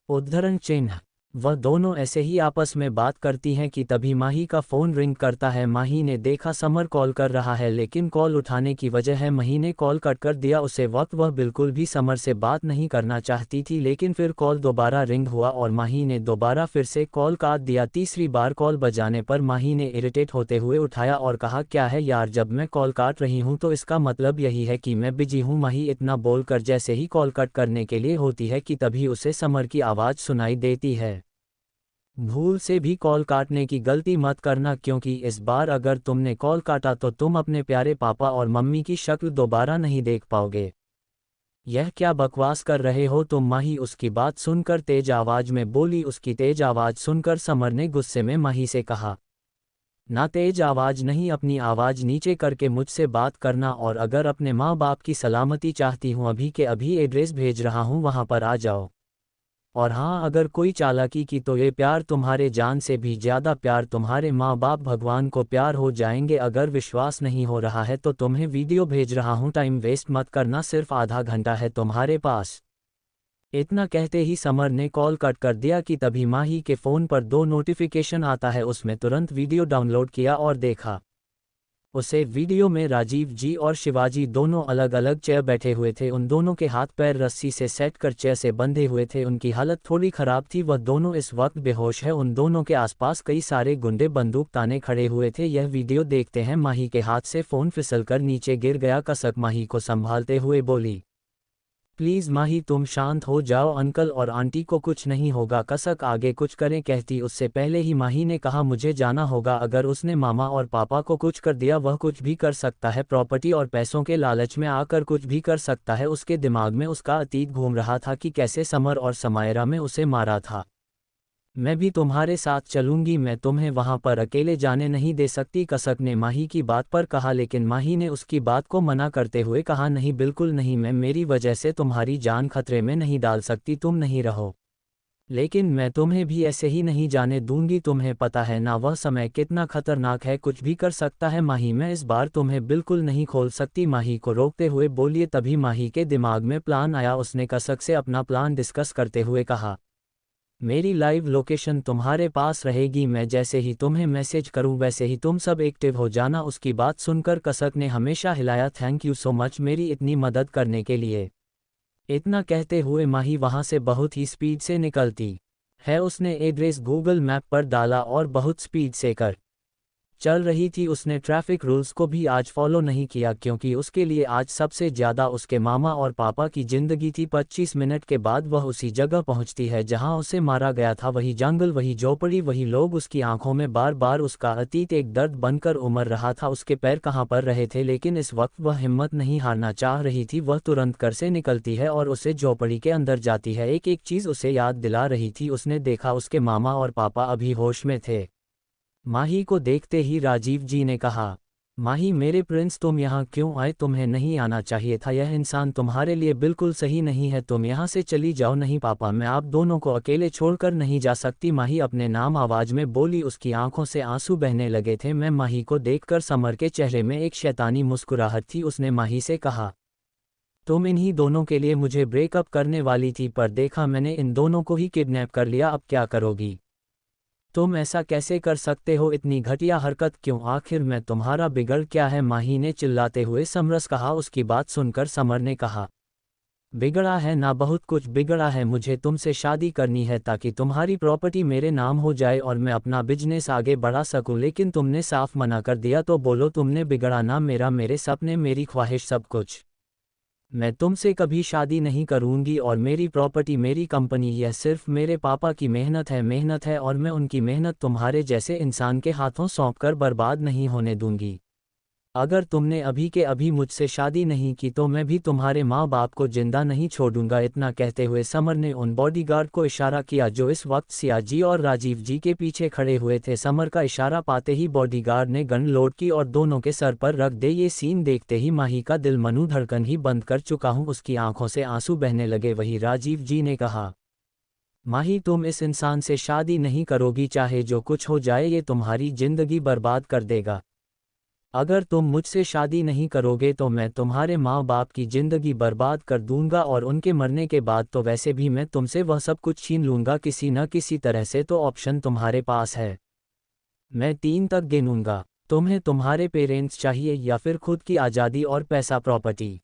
Speaker 1: उद्धरण चिन्ह। वह दोनों ऐसे ही आपस में बात करती हैं कि तभी माही का फ़ोन रिंग करता है। माही ने देखा समर कॉल कर रहा है, लेकिन कॉल उठाने की वजह है माही ने कॉल कट कर दिया उसे वक्त। वह बिल्कुल भी समर से बात नहीं करना चाहती थी, लेकिन फिर कॉल दोबारा रिंग हुआ और माही ने दोबारा फिर से कॉल काट दिया। तीसरी बार कॉल बजाने पर माही ने इरिटेट होते हुए उठाया और कहा, क्या है यार, जब मैं कॉल काट रही हूँ तो इसका मतलब यही है कि मैं बिजी हूँ। माही इतना बोलकर जैसे ही कॉल कट करने के लिए होती है कि तभी उसे समर की आवाज़ सुनाई देती है, भूल से भी कॉल काटने की गलती मत करना, क्योंकि इस बार अगर तुमने कॉल काटा तो तुम अपने प्यारे पापा और मम्मी की शक्ल दोबारा नहीं देख पाओगे। यह क्या बकवास कर रहे हो तुम? माही उसकी बात सुनकर तेज आवाज में बोली। उसकी तेज आवाज सुनकर समर ने गुस्से में माही से कहा, ना तेज आवाज नहीं, अपनी आवाज नीचे करके मुझसे बात करना, और अगर अपने माँ बाप की सलामती चाहती हूँ अभी के अभी एड्रेस भेज रहा हूँ, वहाँ पर आ जाओ। और हाँ, अगर कोई चालाकी की तो ये प्यार तुम्हारे जान से भी ज़्यादा प्यार तुम्हारे माँ बाप भगवान को प्यार हो जाएंगे। अगर विश्वास नहीं हो रहा है तो तुम्हें वीडियो भेज रहा हूँ, टाइम वेस्ट मत करना, सिर्फ आधा घंटा है तुम्हारे पास। इतना कहते ही समर ने कॉल कट कर दिया कि तभी माही के फ़ोन पर 2 नोटिफिकेशन आता है। उसमें तुरंत वीडियो डाउनलोड किया और देखा। उसे वीडियो में राजीव जी और शिवाजी दोनों अलग अलग चेयर बैठे हुए थे। उन दोनों के हाथ पैर रस्सी से सेट कर चेयर से बंधे हुए थे। उनकी हालत थोड़ी खराब थी, वह दोनों इस वक्त बेहोश है। उन दोनों के आसपास कई सारे गुंडे बंदूक ताने खड़े हुए थे। यह वीडियो देखते हैं माही के हाथ से फ़ोन फिसलकर नीचे गिर गया। कसक माही को संभालते हुए बोली, प्लीज़ माही तुम शांत हो जाओ, अंकल और आंटी को कुछ नहीं होगा। कसक आगे कुछ करें कहती उससे पहले ही माही ने कहा, मुझे जाना होगा, अगर उसने मामा और पापा को कुछ कर दिया वह कुछ भी कर सकता है, प्रॉपर्टी और पैसों के लालच में आकर कुछ भी कर सकता है। उसके दिमाग में उसका अतीत घूम रहा था कि कैसे समर और समायरा में उसे मारा था। मैं भी तुम्हारे साथ चलूंगी, मैं तुम्हें वहां पर अकेले जाने नहीं दे सकती, कसक ने माही की बात पर कहा। लेकिन माही ने उसकी बात को मना करते हुए कहा, नहीं बिल्कुल नहीं, मैं मेरी वजह से तुम्हारी जान खतरे में नहीं डाल सकती, तुम नहीं रहो। लेकिन मैं तुम्हें भी ऐसे ही नहीं जाने दूंगी, तुम्हें पता है ना वह समय कितना खतरनाक है, कुछ भी कर सकता है। माही मैं इस बार तुम्हें बिल्कुल नहीं खोल सकती, माही को रोकते हुए बोलिए। तभी माही के दिमाग में प्लान आया। उसने कसक से अपना प्लान डिस्कस करते हुए कहा, मेरी लाइव लोकेशन तुम्हारे पास रहेगी, मैं जैसे ही तुम्हें मैसेज करूं वैसे ही तुम सब एक्टिव हो जाना। उसकी बात सुनकर कसक ने हमेशा हिलाया, थैंक यू सो मच मेरी इतनी मदद करने के लिए। इतना कहते हुए माही वहां से बहुत ही स्पीड से निकलती है। उसने एड्रेस गूगल मैप पर डाला और बहुत स्पीड से कर चल रही थी। उसने ट्रैफिक रूल्स को भी आज फॉलो नहीं किया, क्योंकि उसके लिए आज सबसे ज़्यादा उसके मामा और पापा की ज़िंदगी थी। 25 मिनट के बाद वह उसी जगह पहुंचती है जहां उसे मारा गया था। वही जंगल, वही झोपड़ी, वही लोग। उसकी आंखों में बार बार उसका अतीत एक दर्द बनकर उमड़ रहा था। उसके पैर कहां पर रहे थे, लेकिन इस वक्त वह हिम्मत नहीं हारना चाह रही थी। वह तुरंत घर से निकलती है और उसे झोपड़ी के अंदर जाती है। एक एक चीज़ उसे याद दिला रही थी। उसने देखा उसके मामा और पापा अभी होश में थे। माही को देखते ही राजीव जी ने कहा, माही मेरे प्रिंस तुम यहाँ क्यों आए? तुम्हें नहीं आना चाहिए था, यह इंसान तुम्हारे लिए बिल्कुल सही नहीं है, तुम यहाँ से चली जाओ। नहीं पापा, मैं आप दोनों को अकेले छोड़कर नहीं जा सकती, माही अपने नाम आवाज में बोली। उसकी आंखों से आंसू बहने लगे थे। मैं माही को देखकर समर के चेहरे में एक शैतानी मुस्कुराहट थी। उसने माही से कहा, तुम इन्हीं दोनों के लिए मुझे ब्रेकअप करने वाली थी, पर देखा मैंने इन दोनों को ही किडनैप कर लिया, अब क्या करोगी? तुम ऐसा कैसे कर सकते हो, इतनी घटिया हरकत क्यों, आखिर मैं तुम्हारा बिगड़ क्या है, माही ने चिल्लाते हुए समरस कहा। उसकी बात सुनकर समर ने कहा, बिगड़ा है ना, बहुत कुछ बिगड़ा है, मुझे तुमसे शादी करनी है ताकि तुम्हारी प्रॉपर्टी मेरे नाम हो जाए और मैं अपना बिजनेस आगे बढ़ा सकूं, लेकिन तुमने साफ मना कर दिया। तो बोलो तुमने बिगड़ा ना, मेरे सपने, मेरी ख्वाहिश, सब कुछ। मैं तुमसे कभी शादी नहीं करूंगी और मेरी प्रॉपर्टी, मेरी कंपनी, यह सिर्फ मेरे पापा की मेहनत है और मैं उनकी मेहनत तुम्हारे जैसे इंसान के हाथों सौंपकर बर्बाद नहीं होने दूंगी। अगर तुमने अभी के अभी मुझसे शादी नहीं की तो मैं भी तुम्हारे माँ बाप को जिंदा नहीं छोड़ूंगा। इतना कहते हुए समर ने उन बॉडीगार्ड को इशारा किया जो इस वक्त सिया जी और राजीव जी के पीछे खड़े हुए थे। समर का इशारा पाते ही बॉडीगार्ड ने गन लोड की और दोनों के सर पर रख दे। ये सीन देखते ही माही का दिल मनू धड़कन ही बंद कर चुका हूँ, उसकी आंखों से आंसू बहने लगे। वही राजीव जी ने कहा, माही तुम इस इंसान से शादी नहीं करोगी, चाहे जो कुछ हो जाए ये तुम्हारी जिंदगी बर्बाद कर देगा। अगर तुम मुझसे शादी नहीं करोगे तो मैं तुम्हारे माँ बाप की ज़िंदगी बर्बाद कर दूंगा और उनके मरने के बाद तो वैसे भी मैं तुमसे वह सब कुछ छीन लूंगा किसी न किसी तरह से। तो ऑप्शन तुम्हारे पास है, मैं 3 तक गिनूंगा, तुम्हें तुम्हारे पेरेंट्स चाहिए या फिर खुद की आज़ादी और पैसा, प्रॉपर्टी।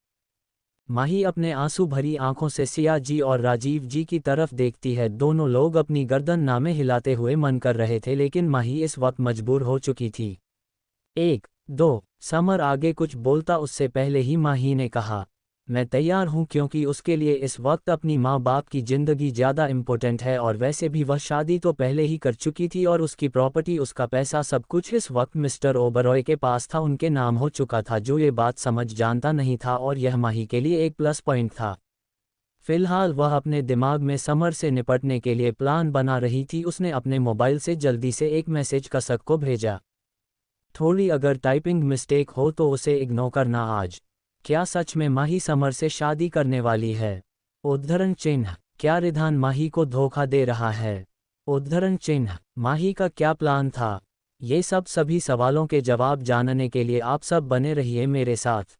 Speaker 1: माही अपने आंसू भरी आंखों से सिया जी और राजीव जी की तरफ देखती है। दोनों लोग अपनी गर्दन नामे हिलाते हुए मन कर रहे थे, लेकिन माही इस वक्त मजबूर हो चुकी थी। 1, 2, समर आगे कुछ बोलता उससे पहले ही माही ने कहा, मैं तैयार हूं, क्योंकि उसके लिए इस वक्त अपनी माँ बाप की ज़िंदगी ज़्यादा इम्पोर्टेंट है और वैसे भी वह शादी तो पहले ही कर चुकी थी और उसकी प्रॉपर्टी, उसका पैसा, सब कुछ इस वक्त मिस्टर ओबरॉय के पास था, उनके नाम हो चुका था। जो ये बात समझ जानता नहीं था और यह माही के लिए एक प्लस पॉइंट था। फिलहाल वह अपने दिमाग में समर से निपटने के लिए प्लान बना रही थी। उसने अपने मोबाइल से जल्दी से एक मैसेज कसक को भेजा, थोड़ी अगर टाइपिंग मिस्टेक हो तो उसे इग्नोर करना। आज क्या सच में माही समर से शादी करने वाली है? उद्धरण चिन्ह, क्या रिधान माही को धोखा दे रहा है? उद्धरण चिन्ह, माही का क्या प्लान था? ये सब सभी सवालों के जवाब जानने के लिए आप सब बने रहिए मेरे साथ।